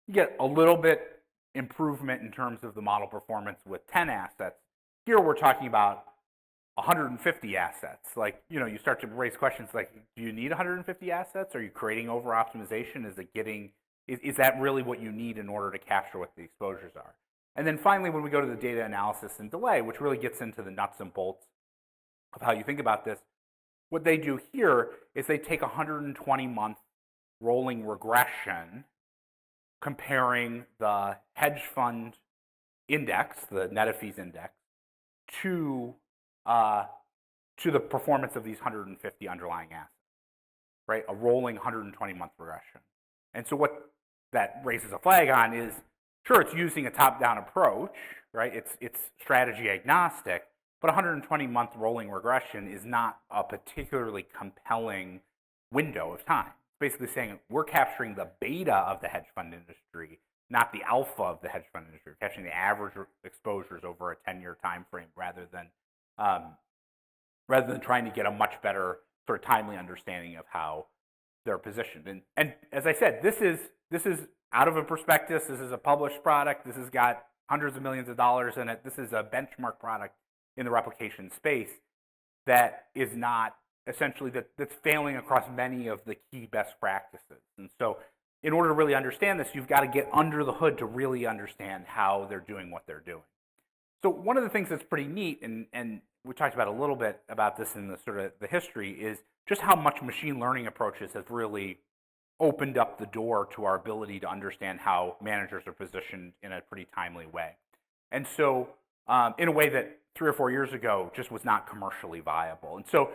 You get a little bit improvement in terms of the model performance with 10 assets. Here we're talking about 150 assets. Like, you start to raise questions like, do you need 150 assets? Are you creating over optimization? Is that really what you need in order to capture what the exposures are? And then finally, when we go to the data analysis and delay, which really gets into the nuts and bolts of how you think about this, what they do here is they take 120-month rolling regression comparing the hedge fund index, the net of fees index, to the performance of these 150 underlying assets, right? A rolling 120-month regression. And so what that raises a flag on is, sure, it's using a top-down approach, right? It's strategy agnostic, but 120-month rolling regression is not a particularly compelling window of time. Basically saying we're capturing the beta of the hedge fund industry, not the alpha of the hedge fund industry. We're capturing the average exposures over a 10-year time frame rather than trying to get a much better sort of timely understanding of how they're positioned. And as I said, this is out of a prospectus. This is a published product. This has got hundreds of millions of dollars in it. This is a benchmark product in the replication space that is not essentially that's failing across many of the key best practices. And so in order to really understand this, you've got to get under the hood to really understand how they're doing what they're doing. So one of the things that's pretty neat, and we talked about a little bit about this in the sort of the history, is just how much machine learning approaches have really opened up the door to our ability to understand how managers are positioned in a pretty timely way. And so in a way that 3 or 4 years ago just was not commercially viable. And so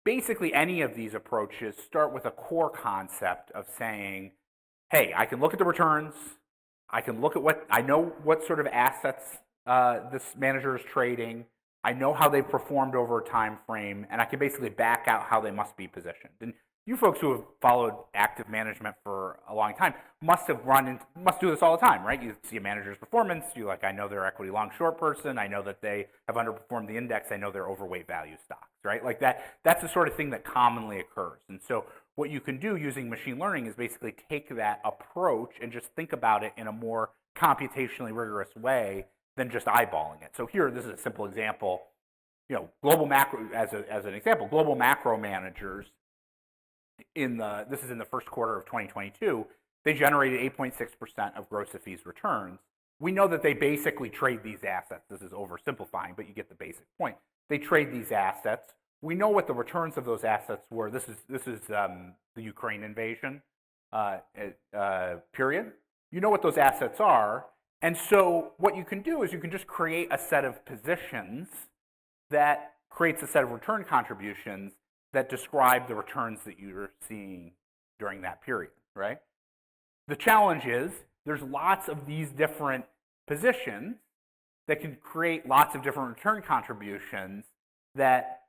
basically any of these approaches start with a core concept of saying, hey, I can look at the returns, I can look at I know what sort of assets this manager is trading, I know how they've performed over a time frame, and I can basically back out how they must be positioned. And you folks who have followed active management for a long time must do this all the time, right? You see a manager's performance, I know they're equity long short person, I know that they have underperformed the index, I know they're overweight value stocks, right? Like that's the sort of thing that commonly occurs. And so what you can do using machine learning is basically take that approach and just think about it in a more computationally rigorous way than just eyeballing it. So here, this is a simple example. Global macro, as an example, global macro managers this is in the first quarter of 2022, they generated 8.6% of gross of fees returns. We know that they basically trade these assets. This is oversimplifying, but you get the basic point. They trade these assets. We know what the returns of those assets were. This is the Ukraine invasion. period. You know what those assets are. And so what you can do is you can just create a set of positions that creates a set of return contributions that describe the returns that you're seeing during that period, right? The challenge is there's lots of these different positions that can create lots of different return contributions that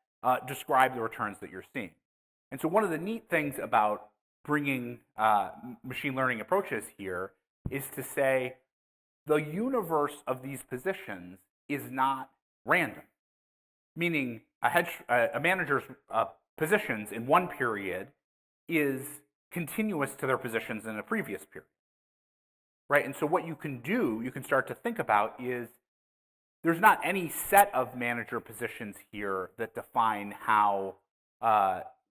describe the returns that you're seeing. And so one of the neat things about bringing machine learning approaches here is to say the universe of these positions is not random, meaning a manager's positions in one period is continuous to their positions in a previous period, right? And so what you can do, you can start to think about is there's not any set of manager positions here that define how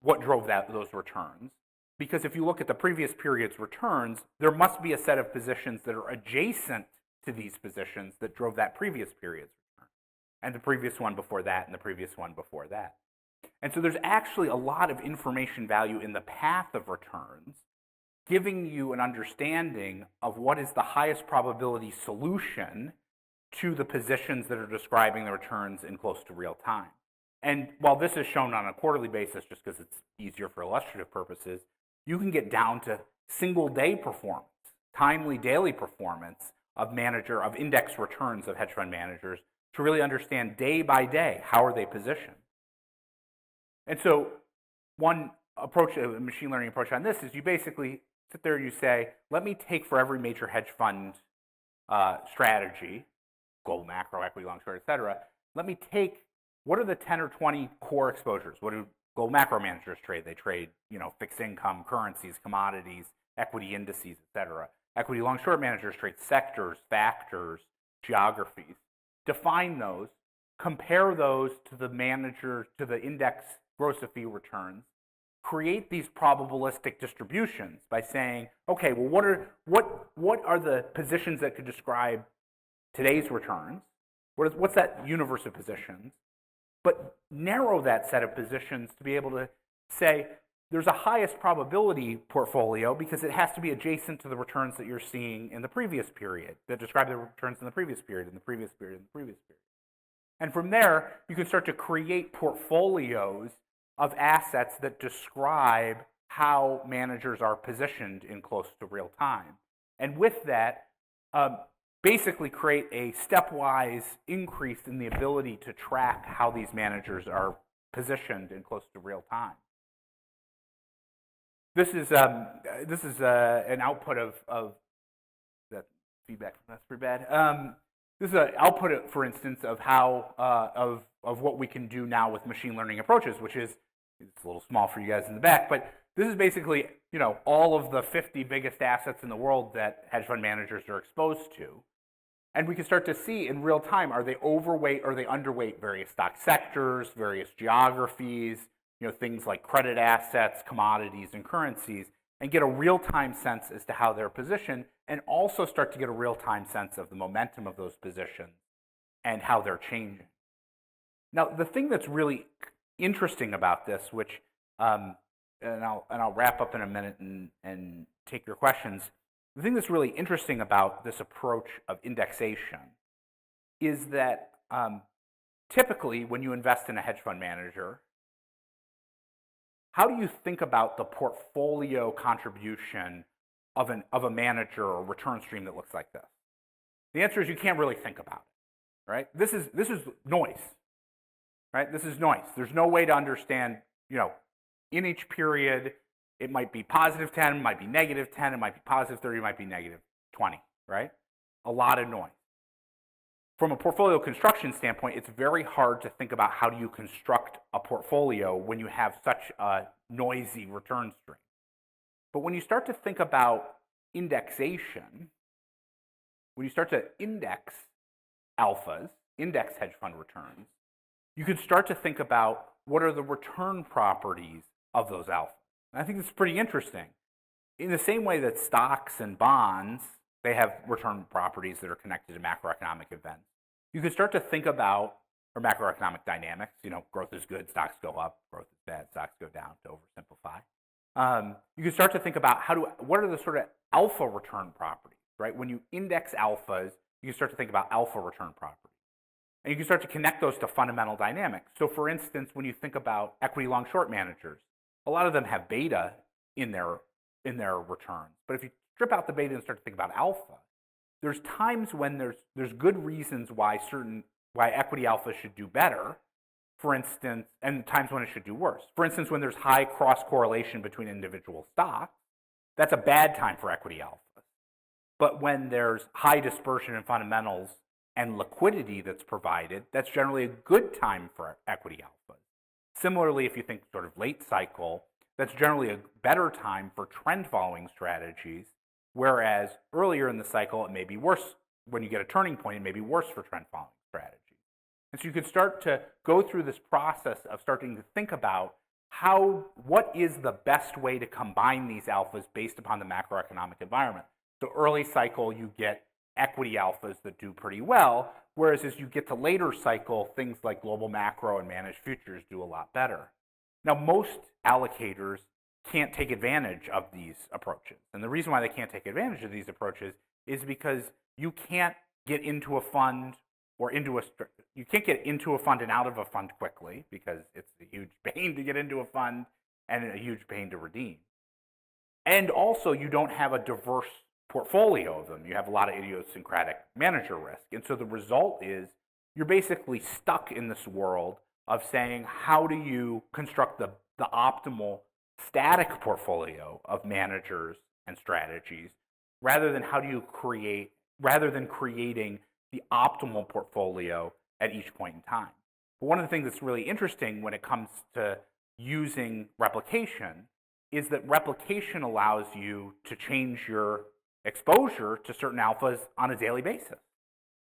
what drove those returns. Because if you look at the previous period's returns, there must be a set of positions that are adjacent to these positions that drove that previous period's return, and the previous one before that, and the previous one before that. And so there's actually a lot of information value in the path of returns, giving you an understanding of what is the highest probability solution to the positions that are describing the returns in close to real time. And while this is shown on a quarterly basis just because it's easier for illustrative purposes, you can get down to single day performance, timely daily performance of index returns of hedge fund managers to really understand day by day how are they positioned. And so one approach, a machine learning approach on this is you basically sit there and you say, let me take for every major hedge fund strategy, global macro, equity, long, short, et cetera, let me take what are the 10 or 20 core exposures? What do global macro managers trade? They trade, fixed income, currencies, commodities, equity indices, et cetera. Equity long short managers trade sectors, factors, geographies. Define those, compare those to the index gross of fee returns, create these probabilistic distributions by saying, okay, well, what are the positions that could describe today's returns? What's that universe of positions? But narrow that set of positions to be able to say there's a highest probability portfolio because it has to be adjacent to the returns that you're seeing in the previous period that describe the returns in the previous period, in the previous period, in the previous period. And from there, you can start to create portfolios of assets that describe how managers are positioned in close to real time. And with that, basically create a stepwise increase in the ability to track how these managers are positioned in close to real time. This is an output of that feedback. That's pretty bad. This is an output, for instance, of how of what we can do now with machine learning approaches, which is it's a little small for you guys in the back, but this is basically all of the 50 biggest assets in the world that hedge fund managers are exposed to. And we can start to see in real time, are they overweight or are they underweight various stock sectors, various geographies, things like credit assets, commodities, and currencies, and get a real-time sense as to how they're positioned, and also start to get a real-time sense of the momentum of those positions and how they're changing. Now, the thing that's really interesting about this, which, and I'll wrap up in a minute and take your questions, the thing that's really interesting about this approach of indexation is that typically when you invest in a hedge fund manager, how do you think about the portfolio contribution of a manager or return stream that looks like this? The answer is you can't really think about it, right? This is noise, right? This is noise. There's no way to understand, in each period, it might be positive 10, it might be negative 10, it might be positive 30, it might be negative 20, right? A lot of noise. From a portfolio construction standpoint, it's very hard to think about how do you construct a portfolio when you have such a noisy return stream. But when you start to think about indexation, when you start to index alphas, index hedge fund returns, you can start to think about what are the return properties of those alphas. And I think this is pretty interesting. In the same way that stocks and bonds, they have return properties that are connected to macroeconomic events. You can start to think about, or macroeconomic dynamics, growth is good, stocks go up, growth is bad, stocks go down, to oversimplify. You can start to think about what are the sort of alpha return properties, right? When you index alphas, you can start to think about alpha return properties. And you can start to connect those to fundamental dynamics. So for instance, when you think about equity long short managers, a lot of them have beta in their returns. But if you strip out the beta and start to think about alpha, there's times when there's good reasons why equity alpha should do better, for instance, and times when it should do worse. For instance, when there's high cross correlation between individual stocks, that's a bad time for equity alpha. But when there's high dispersion in fundamentals and liquidity that's provided, that's generally a good time for equity alphas. Similarly, if you think sort of late cycle, that's generally a better time for trend following strategies, whereas earlier in the cycle, it may be worse. When you get a turning point, it may be worse for trend following strategies. And so you could start to go through this process of starting to think about what is the best way to combine these alphas based upon the macroeconomic environment. So early cycle, you get equity alphas that do pretty well, whereas as you get to later cycle, things like global macro and managed futures do a lot better. Now, most allocators can't take advantage of these approaches. And the reason why they can't take advantage of these approaches is because you can't get into a fund you can't get into a fund and out of a fund quickly, because it's a huge pain to get into a fund and a huge pain to redeem. And also, you don't have a diverse portfolio of them. You have a lot of idiosyncratic manager risk. And so the result is you're basically stuck in this world of saying, how do you construct the optimal static portfolio of managers and strategies, rather than creating the optimal portfolio at each point in time. But one of the things that's really interesting when it comes to using replication is that replication allows you to change your exposure to certain alphas on a daily basis,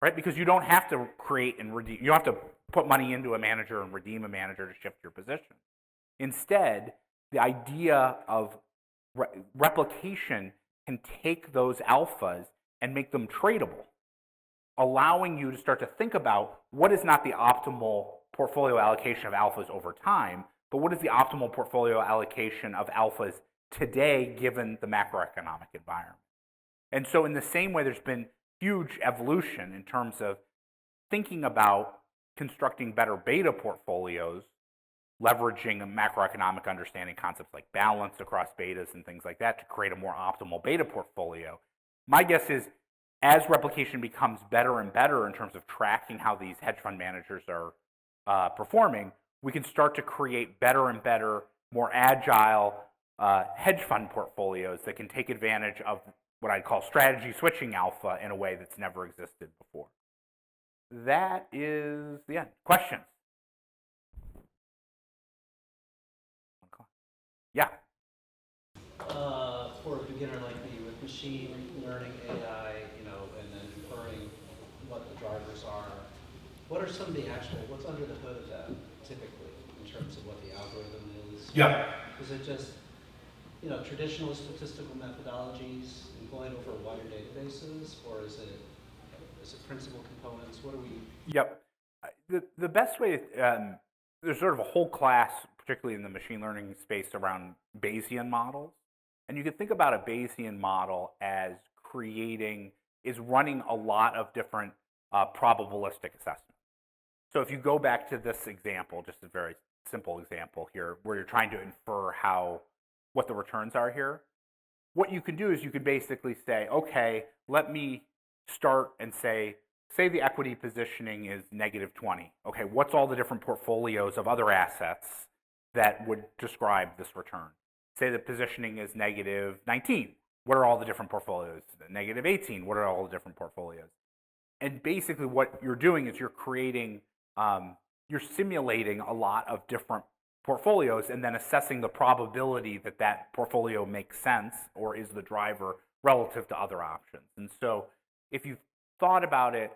right? Because you don't have to create and redeem, you don't have to put money into a manager and redeem a manager to shift your position. Instead, the idea of replication can take those alphas and make them tradable, allowing you to start to think about what is not the optimal portfolio allocation of alphas over time, but what is the optimal portfolio allocation of alphas today given the macroeconomic environment. And so in the same way, there's been huge evolution in terms of thinking about constructing better beta portfolios, leveraging a macroeconomic understanding, concepts like balance across betas and things like that to create a more optimal beta portfolio. My guess is as replication becomes better and better in terms of tracking how these hedge fund managers are performing, we can start to create better and better, more agile hedge fund portfolios that can take advantage of what I'd call strategy switching alpha in a way that's never existed before. That is the end. Questions? Yeah. For a beginner like me, with machine learning, AI, and then inferring what the drivers are, what are some of the what's under the hood of that typically in terms of what the algorithm is? Yeah. Is it just, traditional statistical methodologies employed over wider databases, or is it principal components? What do we? Yep. The best way, there's sort of a whole class, particularly in the machine learning space, around Bayesian models. And you can think about a Bayesian model as running a lot of different probabilistic assessments. So if you go back to this example, just a very simple example here, where you're trying to infer what the returns are here, what you can do is you could basically say, okay, let me start and say the equity positioning is negative 20. Okay, what's all the different portfolios of other assets that would describe this return? Say the positioning is negative 19. What are all the different portfolios? Negative 18. What are all the different portfolios? And basically what you're doing is you're simulating a lot of different portfolios and then assessing the probability that that portfolio makes sense or is the driver relative to other options. And so if you've thought about it,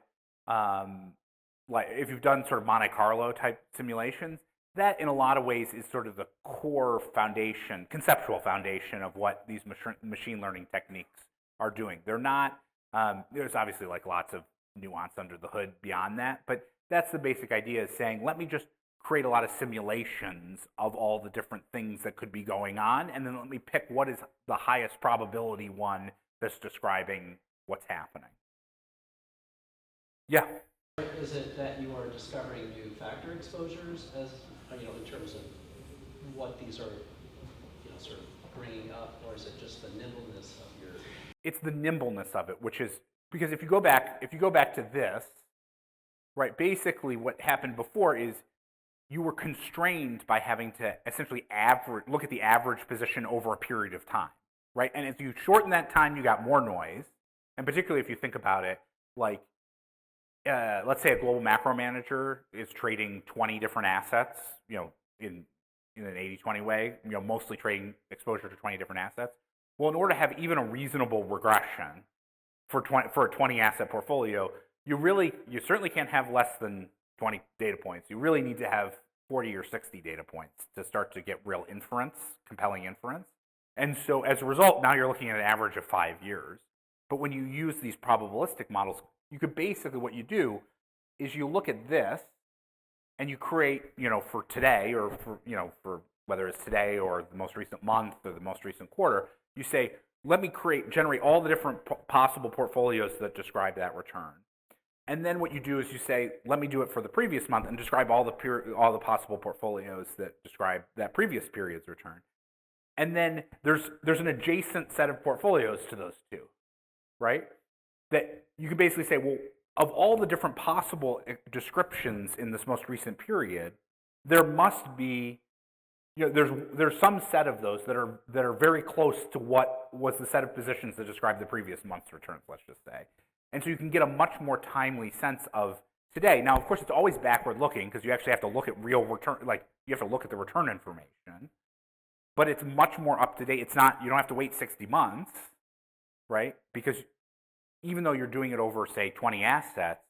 like if you've done sort of Monte Carlo type simulations, that in a lot of ways is sort of the core foundation, conceptual foundation of what these machine learning techniques are doing. They're not, there's obviously like lots of nuance under the hood beyond that, but that's the basic idea, is saying, let me just create a lot of simulations of all the different things that could be going on, and then let me pick what is the highest probability one that's describing what's happening. Yeah. Is it that you are discovering new factor exposures as, in terms of what these are, sort of bringing up, or is it just the nimbleness of your? It's the nimbleness of it, which is, because if you go back to this, right, basically what happened before is you were constrained by having to essentially look at the average position over a period of time, right? And as you shorten that time, you got more noise. And particularly if you think about it, like, let's say a global macro manager is trading 20 different assets, in an 80-20 way, mostly trading exposure to 20 different assets. Well, in order to have even a reasonable regression for a 20 asset portfolio, you certainly can't have less than 20 data points. You really need to have 40 or 60 data points to start to get real inference, compelling inference. And so as a result, now you're looking at an average of 5 years. But when you use these probabilistic models, you could basically, what you do is you look at this and you create, for today, or for whether it's today or the most recent month or the most recent quarter, you say, let me generate all the different possible portfolios that describe that return. And then what you do is you say, let me do it for the previous month and describe all the possible portfolios that describe that previous period's return. And then there's an adjacent set of portfolios to those two, right? That you could basically say, well, of all the different possible descriptions in this most recent period, there must be, there's some set of those that are very close to what was the set of positions that describe the previous month's returns, let's just say. And so you can get a much more timely sense of today. Now, of course, it's always backward looking because you actually have to look at real return, like you have to look at the return information. But it's much more up to date. It's not, you don't have to wait 60 months, right? Because even though you're doing it over, say, 20 assets,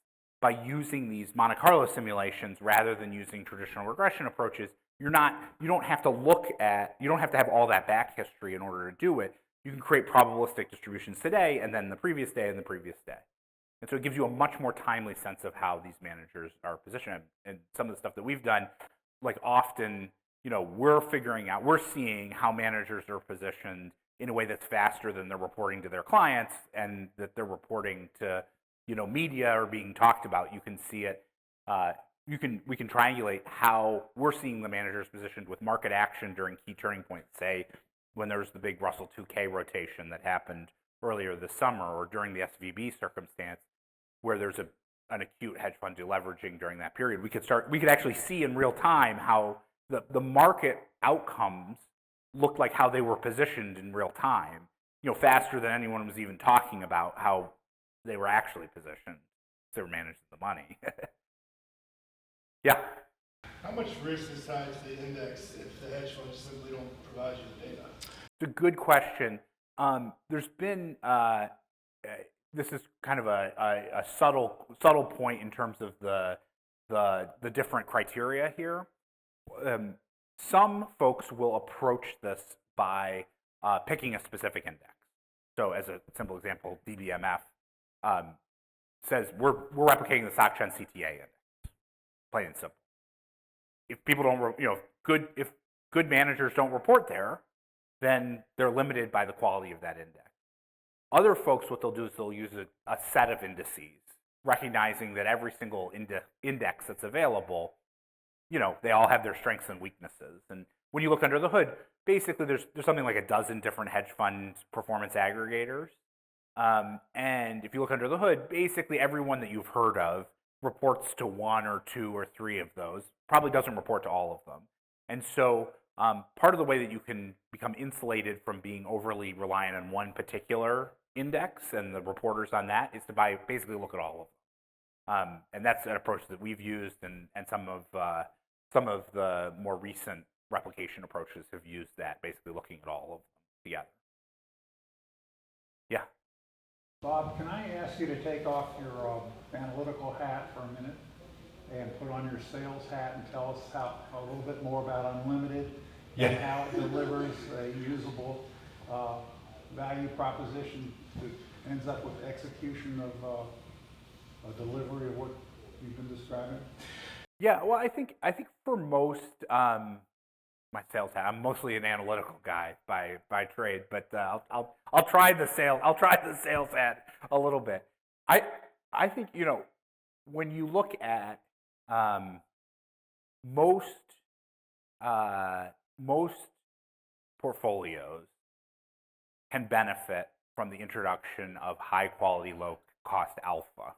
by using these Monte Carlo simulations rather than using traditional regression approaches, you don't have to have all that back history in order to do it. You can create probabilistic distributions today and then the previous day and the previous day. And so it gives you a much more timely sense of how these managers are positioned. And some of the stuff that we've done, like often, we're seeing how managers are positioned in a way that's faster than they're reporting to their clients and that they're reporting to, media or being talked about. You can see it. We can triangulate how we're seeing the managers positioned with market action during key turning points, say when there's the big Russell 2K rotation that happened earlier this summer, or during the SVB circumstance where there's an acute hedge fund deleveraging during that period. We could actually see in real time how the market outcomes looked like how they were positioned in real time, faster than anyone was even talking about how they were actually positioned. They were managing the money. Yeah. How much risk is tied to the index if the hedge funds simply don't provide you the data? It's a good question. There's been this is kind of a subtle point in terms of the different criteria here. Some folks will approach this by picking a specific index. So as a simple example, DBMF says we're replicating the SocGen CTA index, plain and simple. If people don't, if good managers don't report there, then they're limited by the quality of that index. Other folks, what they'll do is they'll use a set of indices, recognizing that every single index that's available, they all have their strengths and weaknesses. And when you look under the hood, basically there's something like a dozen different hedge fund performance aggregators. And if you look under the hood, basically everyone that you've heard of reports to one or two or three of those, probably doesn't report to all of them. And so part of the way that you can become insulated from being overly reliant on one particular index and the reporters on that is to basically look at all of them. And that's an approach that we've used, and some of the more recent replication approaches have used that, basically looking at all of them together. Yeah. Bob, can I ask you to take off your analytical hat for a minute and put on your sales hat and tell us a little bit more about Unlimited and how it delivers a usable value proposition that ends up with execution of a delivery of what you've been describing? Yeah, well, I think for most my sales hat, I'm mostly an analytical guy by trade, but I'll try the sales hat a little bit. I think when you look at most most portfolios can benefit from the introduction of high quality, low cost alpha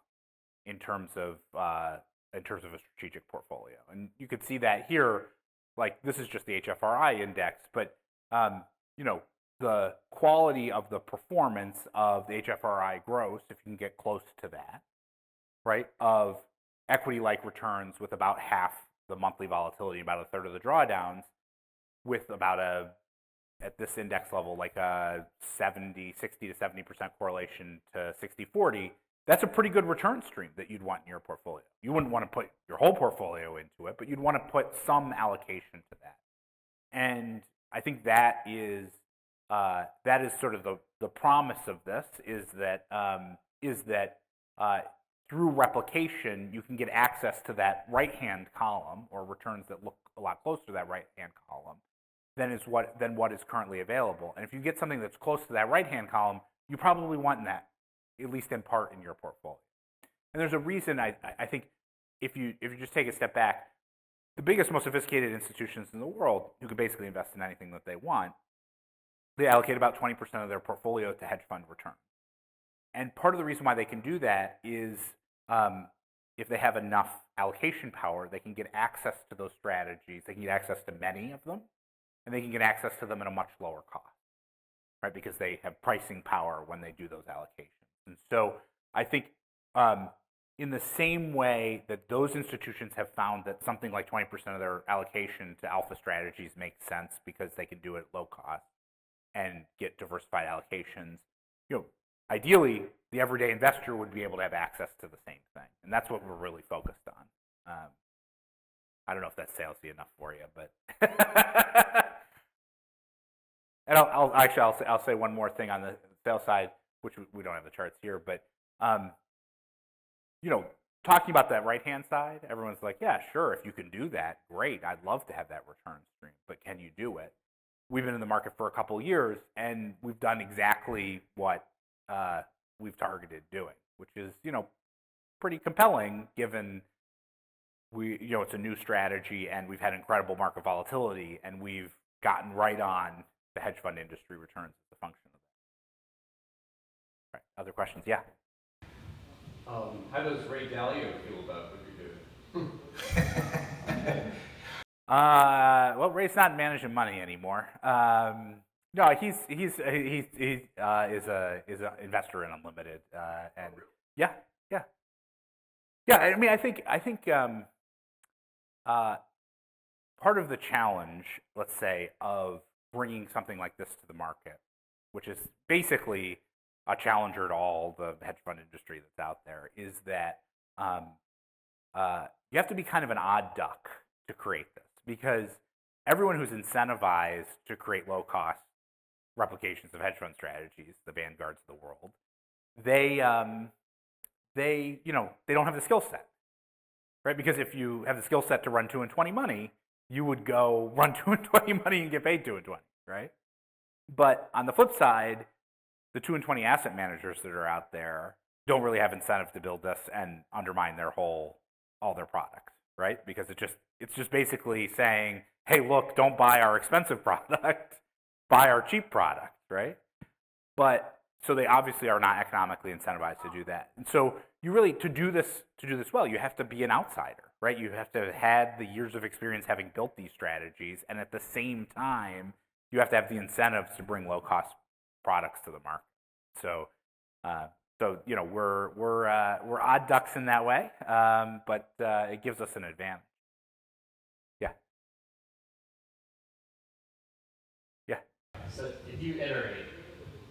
in terms of a strategic portfolio. And you could see that here, like this is just the HFRI index, but the quality of the performance of the HFRI gross, if you can get close to that, right, of equity-like returns with about half the monthly volatility, about a third of the drawdowns, with about at this index level, like a 60 to 70% correlation to 60-40, that's a pretty good return stream that you'd want in your portfolio. You wouldn't want to put your whole portfolio into it, but you'd want to put some allocation to that. And I think that is sort of the promise of this is that through replication, you can get access to that right-hand column, or returns that look a lot closer to that right-hand column than what is currently available. And if you get something that's close to that right-hand column, you probably want that, at least in part, in your portfolio. And there's a reason I think if you just take a step back, the biggest, most sophisticated institutions in the world who can basically invest in anything that they want, they allocate about 20% of their portfolio to hedge fund returns. And part of the reason why they can do that is if they have enough allocation power, they can get access to those strategies. They can get access to many of them, and they can get access to them at a much lower cost, right? Because they have pricing power when they do those allocations. And so I think in the same way that those institutions have found that something like 20% of their allocation to alpha strategies makes sense because they can do it at low cost and get diversified allocations, ideally, the everyday investor would be able to have access to the same thing. And that's what we're really focused on. I don't know if that's salesy enough for you, but and I'll say one more thing on the sales side, which we don't have the charts here, but talking about that right-hand side, everyone's like, yeah, sure, if you can do that, great. I'd love to have that return stream, but can you do it? We've been in the market for a couple of years, and we've done exactly what we've targeted doing, which is, pretty compelling given it's a new strategy and we've had incredible market volatility and we've gotten right on the hedge fund industry returns as a function of that. Right. Other questions? Yeah. How does Ray Dalio feel about what you're doing? Well, Ray's not managing money anymore. No, he's is an investor in Unlimited, and yeah. I mean, I think part of the challenge, let's say, of bringing something like this to the market, which is basically a challenger to all the hedge fund industry that's out there, is that you have to be kind of an odd duck to create this, because everyone who's incentivized to create low-cost replications of hedge fund strategies, the Vanguards of the world, they don't have the skill set, right? Because if you have the skill set to run 2 and 20 money, you would go run 2 and 20 money and get paid 2 and 20, right? But on the flip side, the 2 and 20 asset managers that are out there don't really have incentive to build this and undermine all their products, right? Because it's just basically saying, hey, look, don't buy our expensive product, buy our cheap product, right? But so they obviously are not economically incentivized to do that. And so you really, to do this well, you have to be an outsider, right? You have to have had the years of experience having built these strategies, and at the same time, you have to have the incentives to bring low-cost products to the market. So, we're odd ducks in that way, but it gives us an advantage. Yeah. So if you iterate,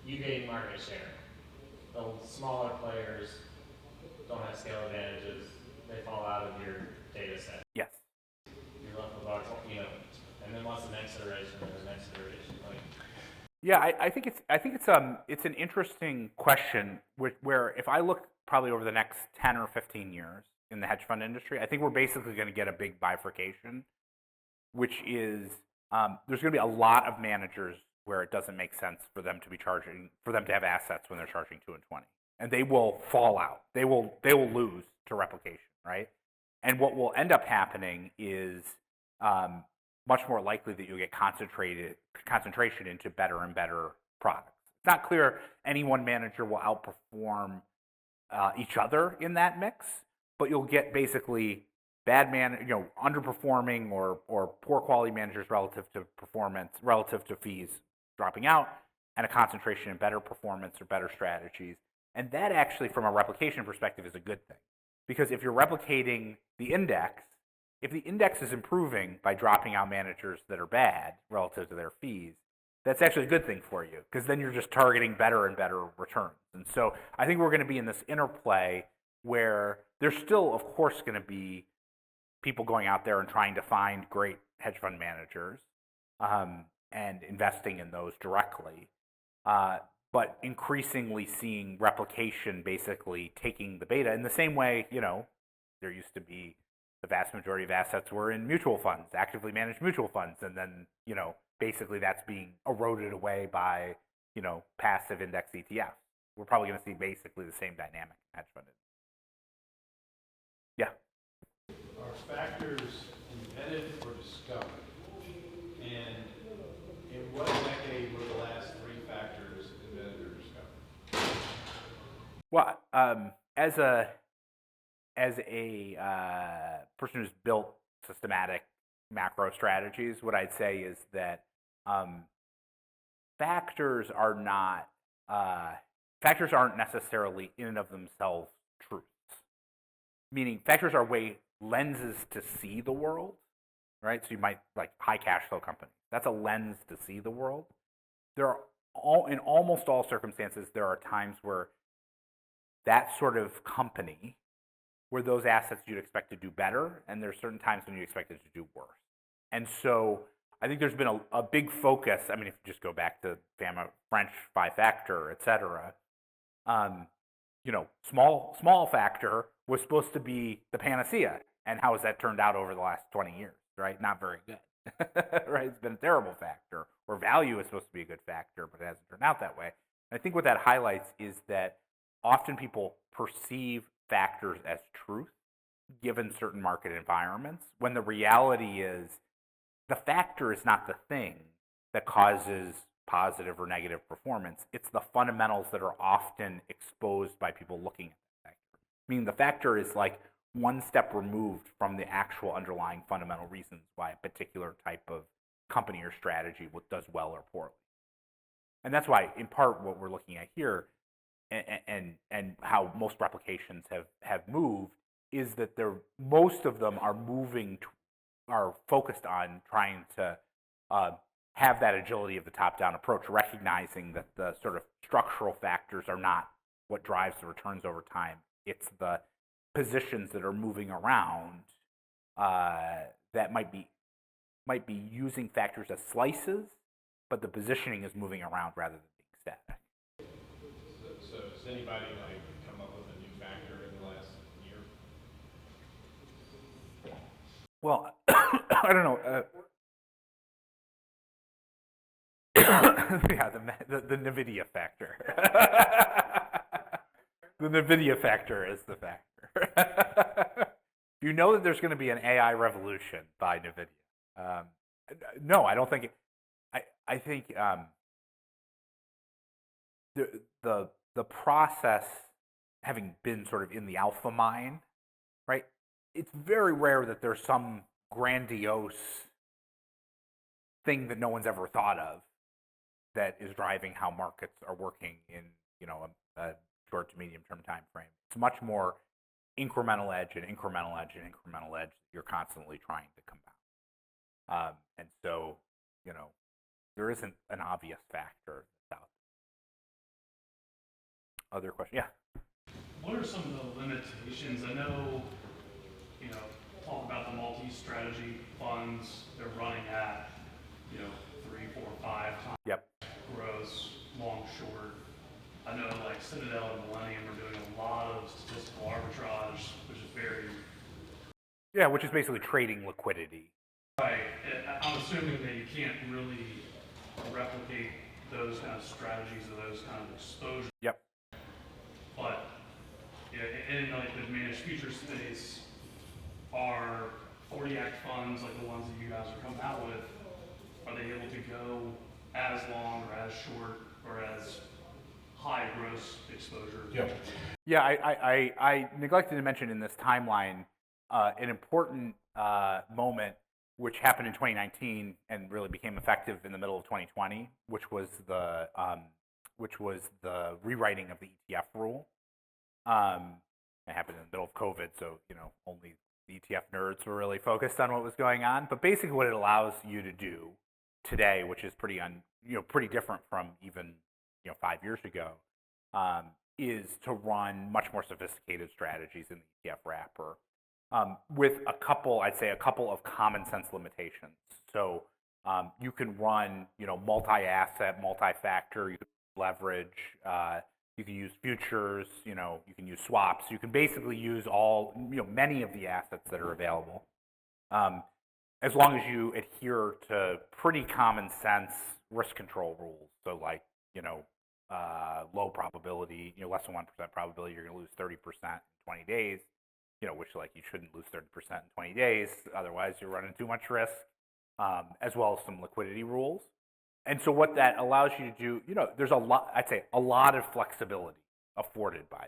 you gain market share. The smaller players don't have scale advantages. They fall out of your data set. Yes. You're left with our, and then what's the next iteration and the next iteration? Yeah, I think it's an interesting question where if I look probably over the next 10 or 15 years, in the hedge fund industry. I think we're basically going to get a big bifurcation, which is there's going to be a lot of managers where it doesn't make sense for them to be charging, for them to have assets when they're charging 2 and 20, and they will fall out. They will lose to replication, right? And what will end up happening is much more likely that you'll get concentration into better and better products. It's not clear any one manager will outperform each other in that mix, but you'll get basically underperforming or poor quality managers relative to performance, relative to fees dropping out, and a concentration in better performance or better strategies. And that actually, from a replication perspective, is a good thing. Because if you're replicating the index, if the index is improving by dropping out managers that are bad relative to their fees, that's actually a good thing for you, because then you're just targeting better and better returns. And so I think we're going to be in this interplay where there's still, of course, going to be people going out there and trying to find great hedge fund managers and investing in those directly, but increasingly seeing replication basically taking the beta in the same way, there used to be the vast majority of assets were in mutual funds, actively managed mutual funds, and then, basically that's being eroded away by, passive index ETFs. We're probably going to see basically the same dynamic in hedge fund. Yeah. Are factors invented or discovered? And in what decade were the last 3 factors invented or discovered? Well, as a person who's built systematic macro strategies, what I'd say is that factors aren't necessarily in and of themselves truths. Meaning, factors are lenses to see the world, right? So you might like high cash flow companies. That's a lens to see the world. In almost all circumstances, there are times where that sort of company, where those assets you'd expect to do better, and there's certain times when you expect it to do worse. And so I think there's been a big focus. I mean, if you just go back to French 5-factor, et cetera, small factor was supposed to be the panacea. And how has that turned out over the last 20 years, right? Not very good, right? It's been a terrible factor. Or value is supposed to be a good factor, but it hasn't turned out that way. And I think what that highlights is that often people perceive factors as truth given certain market environments, when the reality is the factor is not the thing that causes positive or negative performance. It's the fundamentals that are often exposed by people looking at the factor. Meaning the factor is like one step removed from the actual underlying fundamental reasons why a particular type of company or strategy does well or poorly. And that's why, in part, what we're looking at here and how most replications have moved is that most of them are focused on trying to have that agility of the top-down approach, recognizing that the sort of structural factors are not what drives the returns over time. It's the positions that are moving around that might be using factors as slices, but the positioning is moving around rather than being static. So does anybody come up with a new factor in the last year? Well, I don't know. Yeah, the NVIDIA factor. The NVIDIA factor is the factor. You know that there's going to be an AI revolution by NVIDIA. No, I don't think it. I think the process, having been sort of in the alpha mine, right? It's very rare that there's some grandiose thing that no one's ever thought of that is driving how markets are working in a short to medium term time frame. It's much more incremental edge and incremental edge and incremental edge that you're constantly trying to compound. And so, there isn't an obvious factor that's out there. Other question? Yeah. What are some of the limitations? I know, talk about the multi-strategy funds, they're running at, 3, 4, 5 times Yep. gross, long, short. I know like Citadel and Millennium are doing a lot of statistical arbitrage, which is very Yeah, which is basically trading liquidity. Right. I'm assuming that you can't really replicate those kind of strategies or those kind of exposure. Yep. But yeah, in like the managed futures space, are 40 Act funds like the ones that you guys are coming out with, are they able to go as long or as short or as high gross exposure? Yep. Yeah, I neglected to mention in this timeline an important moment which happened in 2019 and really became effective in the middle of 2020, which was the rewriting of the ETF rule. It happened in the middle of COVID, so only the ETF nerds were really focused on what was going on. But basically, what it allows you to do today, which is pretty different from even 5 years ago, is to run much more sophisticated strategies in the ETF wrapper with a couple of common sense limitations. So you can run multi-asset, multi-factor, you can leverage, you can use futures, you can use swaps. You can basically use many of the assets that are available, as long as you adhere to pretty common sense risk control rules. So like low probability, less than 1% probability you're going to lose 30% in 20 days, which like you shouldn't lose 30% in 20 days, otherwise you're running too much risk, as well as some liquidity rules. And so what that allows you to do, there's a lot of flexibility afforded by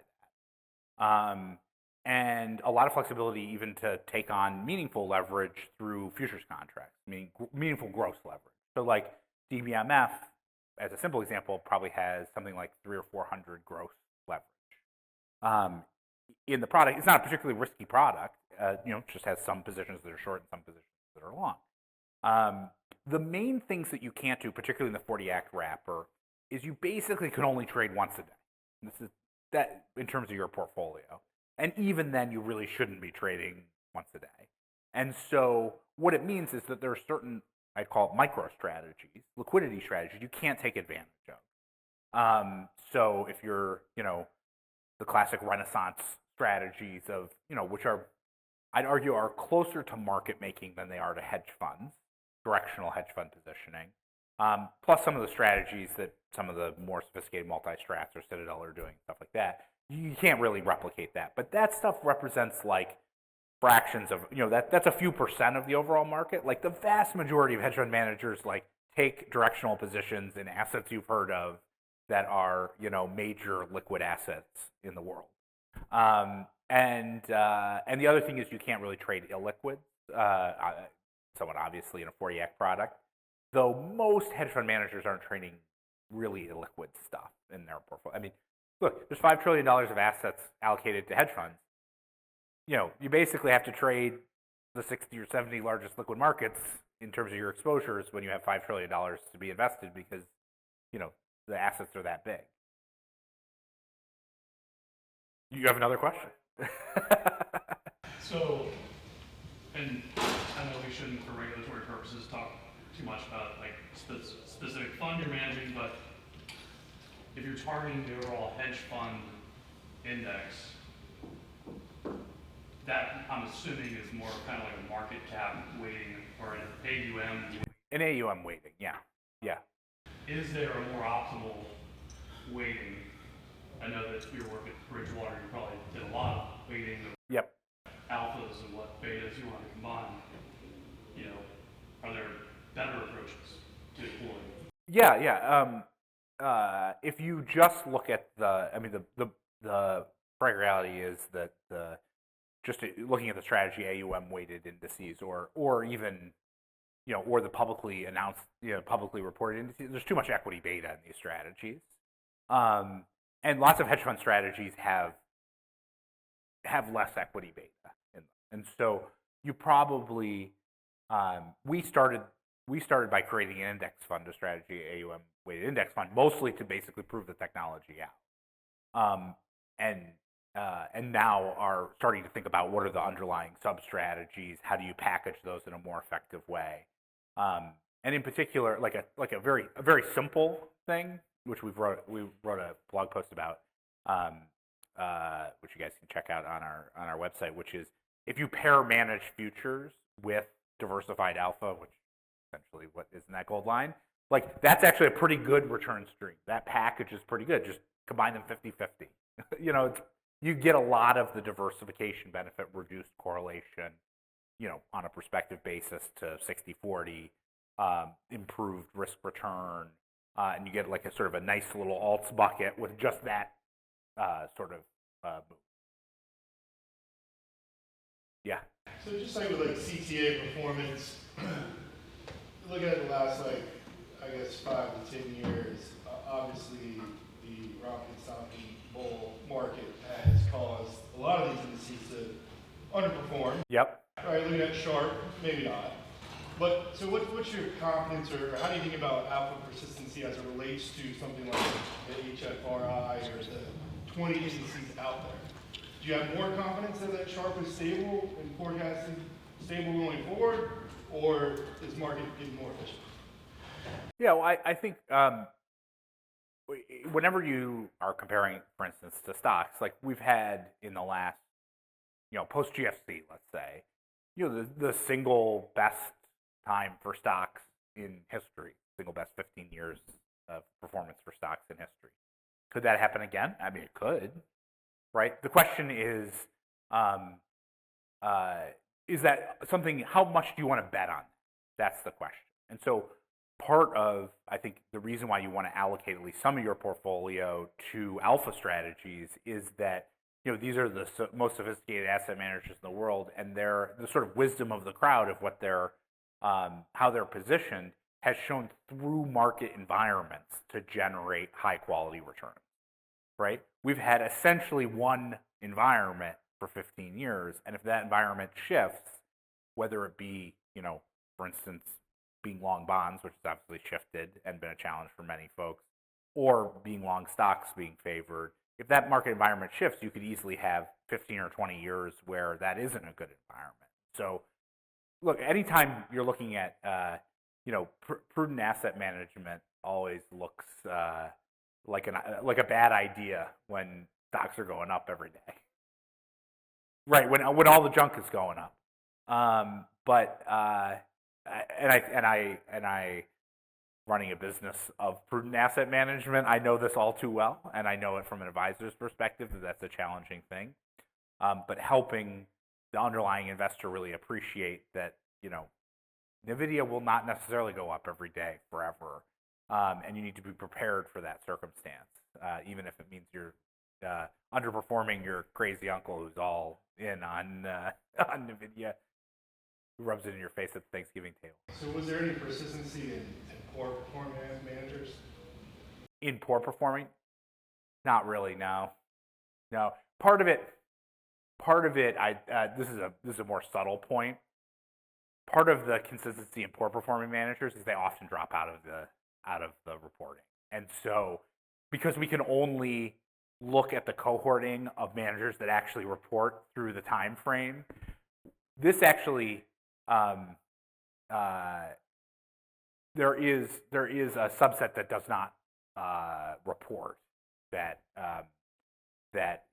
that. And a lot of flexibility even to take on meaningful leverage through futures contracts, meaning meaningful gross leverage. So like DBMF, as a simple example, probably has something like 300 or 400 gross leverage. In the product, it's not a particularly risky product. It just has some positions that are short and some positions that are long. The main things that you can't do, particularly in the 40 Act wrapper, is you basically can only trade once a day. This is that in terms of your portfolio. And even then, you really shouldn't be trading once a day. And so what it means is that there are certain, I'd call it micro strategies, liquidity strategies, you can't take advantage of. So if you're, the classic Renaissance strategies of, which are, I'd argue, are closer to market making than they are to hedge funds, directional hedge fund positioning, plus some of the strategies that some of the more sophisticated multi-strats or Citadel are doing, stuff like that. You can't really replicate that. But that stuff represents like fractions of, that's a few percent of the overall market. Like the vast majority of hedge fund managers like take directional positions in assets you've heard of that are, major liquid assets in the world. And the other thing is you can't really trade illiquids, somewhat obviously in a 40 Act product, though most hedge fund managers aren't trading really illiquid stuff in their portfolio. I mean, look, there's $5 trillion of assets allocated to hedge funds. You basically have to trade the 60 or 70 largest liquid markets in terms of your exposures when you have $5 trillion to be invested because, the assets are that big. You have another question? So, and I know we shouldn't, for regulatory purposes, talk too much about like specific fund you're managing, but if you're targeting the overall hedge fund index, that I'm assuming is more kind of like a market cap weighting or an AUM. An AUM weighting, yeah. Is there a more optimal weighting? I know that your work at Bridgewater, you probably did a lot of weighting of alphas and what betas you want to combine. Are there better approaches to deploy? Yeah. If you just look at the reality is that just looking at the strategy AUM weighted indices or even or the publicly announced, publicly reported indices, there's too much equity beta in these strategies. And lots of hedge fund strategies have less equity beta in them. And so you probably, we started by creating an index fund, a strategy AUM weighted index fund, mostly to basically prove the technology out. And now are starting to think about what are the underlying sub-strategies, how do you package those in a more effective way. And in particular, like a very simple thing, which we wrote a blog post about, which you guys can check out on our website, which is if you pair managed futures with diversified alpha, which essentially what is in that gold line, like that's actually a pretty good return stream. That package is pretty good. Just combine them 50-50. You know, you get a lot of the diversification benefit, reduced correlation, you know, on a prospective basis to 60-40, improved risk return, and you get like a sort of a nice little alts bucket with just that sort of move. Yeah. So just like with like CTA performance, looking at the last like, I guess 5 to 10 years, obviously the rocket stock and bull market has caused a lot of these indices to underperform. Yep. Right, looking at Sharp, maybe not. But so what's your confidence, or how do you think about alpha persistency as it relates to something like the HFRI or the 20 indices out there? Do you have more confidence that Sharp is stable and forecasting stable going forward, or is market getting more efficient? Yeah, well, I think whenever you are comparing, for instance, to stocks, like we've had in the last, you know, post GFC, let's say, you know, the single best time for stocks in history, single best 15 years of performance for stocks in history. Could that happen again? I mean, it could, right? The question is that something, how much do you want to bet on? That's the question. And so part of, I think, the reason why you want to allocate at least some of your portfolio to alpha strategies is that, you know, these are the most sophisticated asset managers in the world, and the sort of wisdom of the crowd of what they're, how they're positioned has shown through market environments to generate high quality returns, right? We've had essentially one environment for 15 years, and if that environment shifts, whether it be, you know, for instance, being long bonds, which has obviously shifted and been a challenge for many folks, or being long stocks being favored, if that market environment shifts, you could easily have 15 or 20 years where that isn't a good environment. So, look, anytime you're looking at, you know, prudent asset management always looks like a bad idea when stocks are going up every day, right? When all the junk is going up, and I running a business of prudent asset management, I know this all too well, and I know it from an advisor's perspective that that's a challenging thing. But helping the underlying investor really appreciate that, you know, NVIDIA will not necessarily go up every day forever, and you need to be prepared for that circumstance, even if it means you're underperforming your crazy uncle who's all in on NVIDIA, who rubs it in your face at the Thanksgiving table. So was there any persistency in poor performing managers? In poor performing? Not really, no. No. Part of it, this is a more subtle point. Part of the consistency in poor performing managers is they often drop out of the reporting. And so, because we can only look at the cohorting of managers that actually report through the time frame, this actually there is a subset that does not report that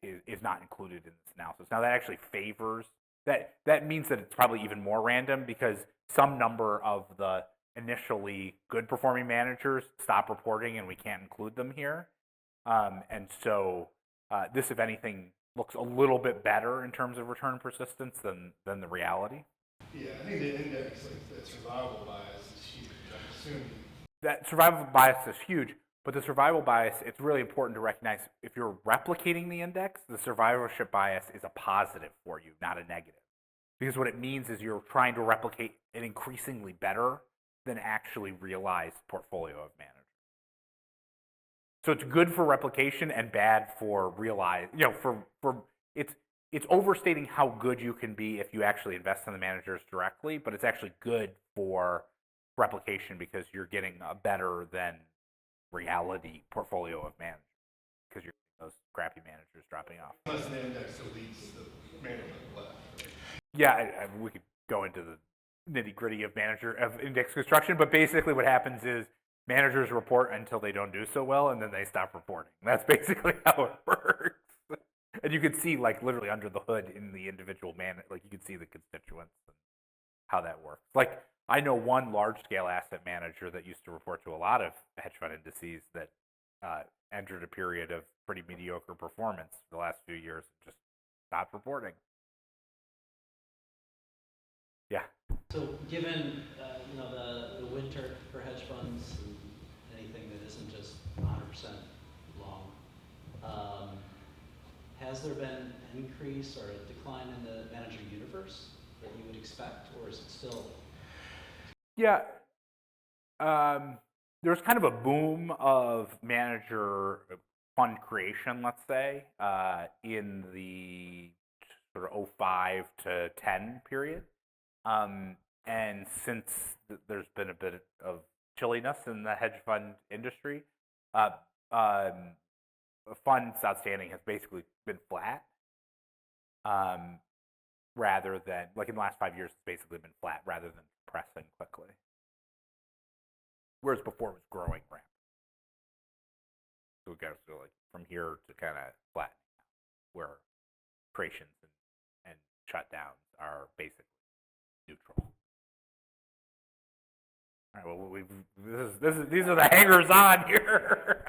is not included in this analysis. Now that actually favors that means that it's probably even more random because some number of the initially good performing managers stop reporting and we can't include them here. And so this, if anything, looks a little bit better in terms of return persistence than the reality. Yeah, I think the index, like that survival bias is huge. I'm assuming. That survival bias is huge, but the survival bias, it's really important to recognize if you're replicating the index, the survivorship bias is a positive for you, not a negative. Because what it means is you're trying to replicate an increasingly better than actually realized portfolio of managers. So it's good for replication and bad for realized, you know, for it's overstating how good you can be if you actually invest in the managers directly, but it's actually good for replication because you're getting a better than reality portfolio of managers because you're getting those crappy managers dropping off. Unless the index deletes the management left. Yeah, we could go into the nitty gritty of index construction, but basically what happens is managers report until they don't do so well, and then they stop reporting. That's basically how it works. And you could see like literally under the hood in the individual like you could see the constituents and how that works. Like I know one large scale asset manager that used to report to a lot of hedge fund indices that entered a period of pretty mediocre performance the last few years and just stopped reporting. Yeah. So given, the winter for hedge funds and anything that isn't just 100% long, has there been an increase or a decline in the manager universe that you would expect, or is it still? Yeah. There's kind of a boom of manager fund creation, let's say, in the sort of 05 to 10 period. And since there's been a bit of chilliness in the hedge fund industry, funds outstanding has basically been flat, rather than, like in the last 5 years, it's basically been flat rather than compressing quickly. Whereas before it was growing rapidly. So it goes to like from here to kind of flat, where creations and shutdowns are basically neutral. All right. Well, these are the hangers on here.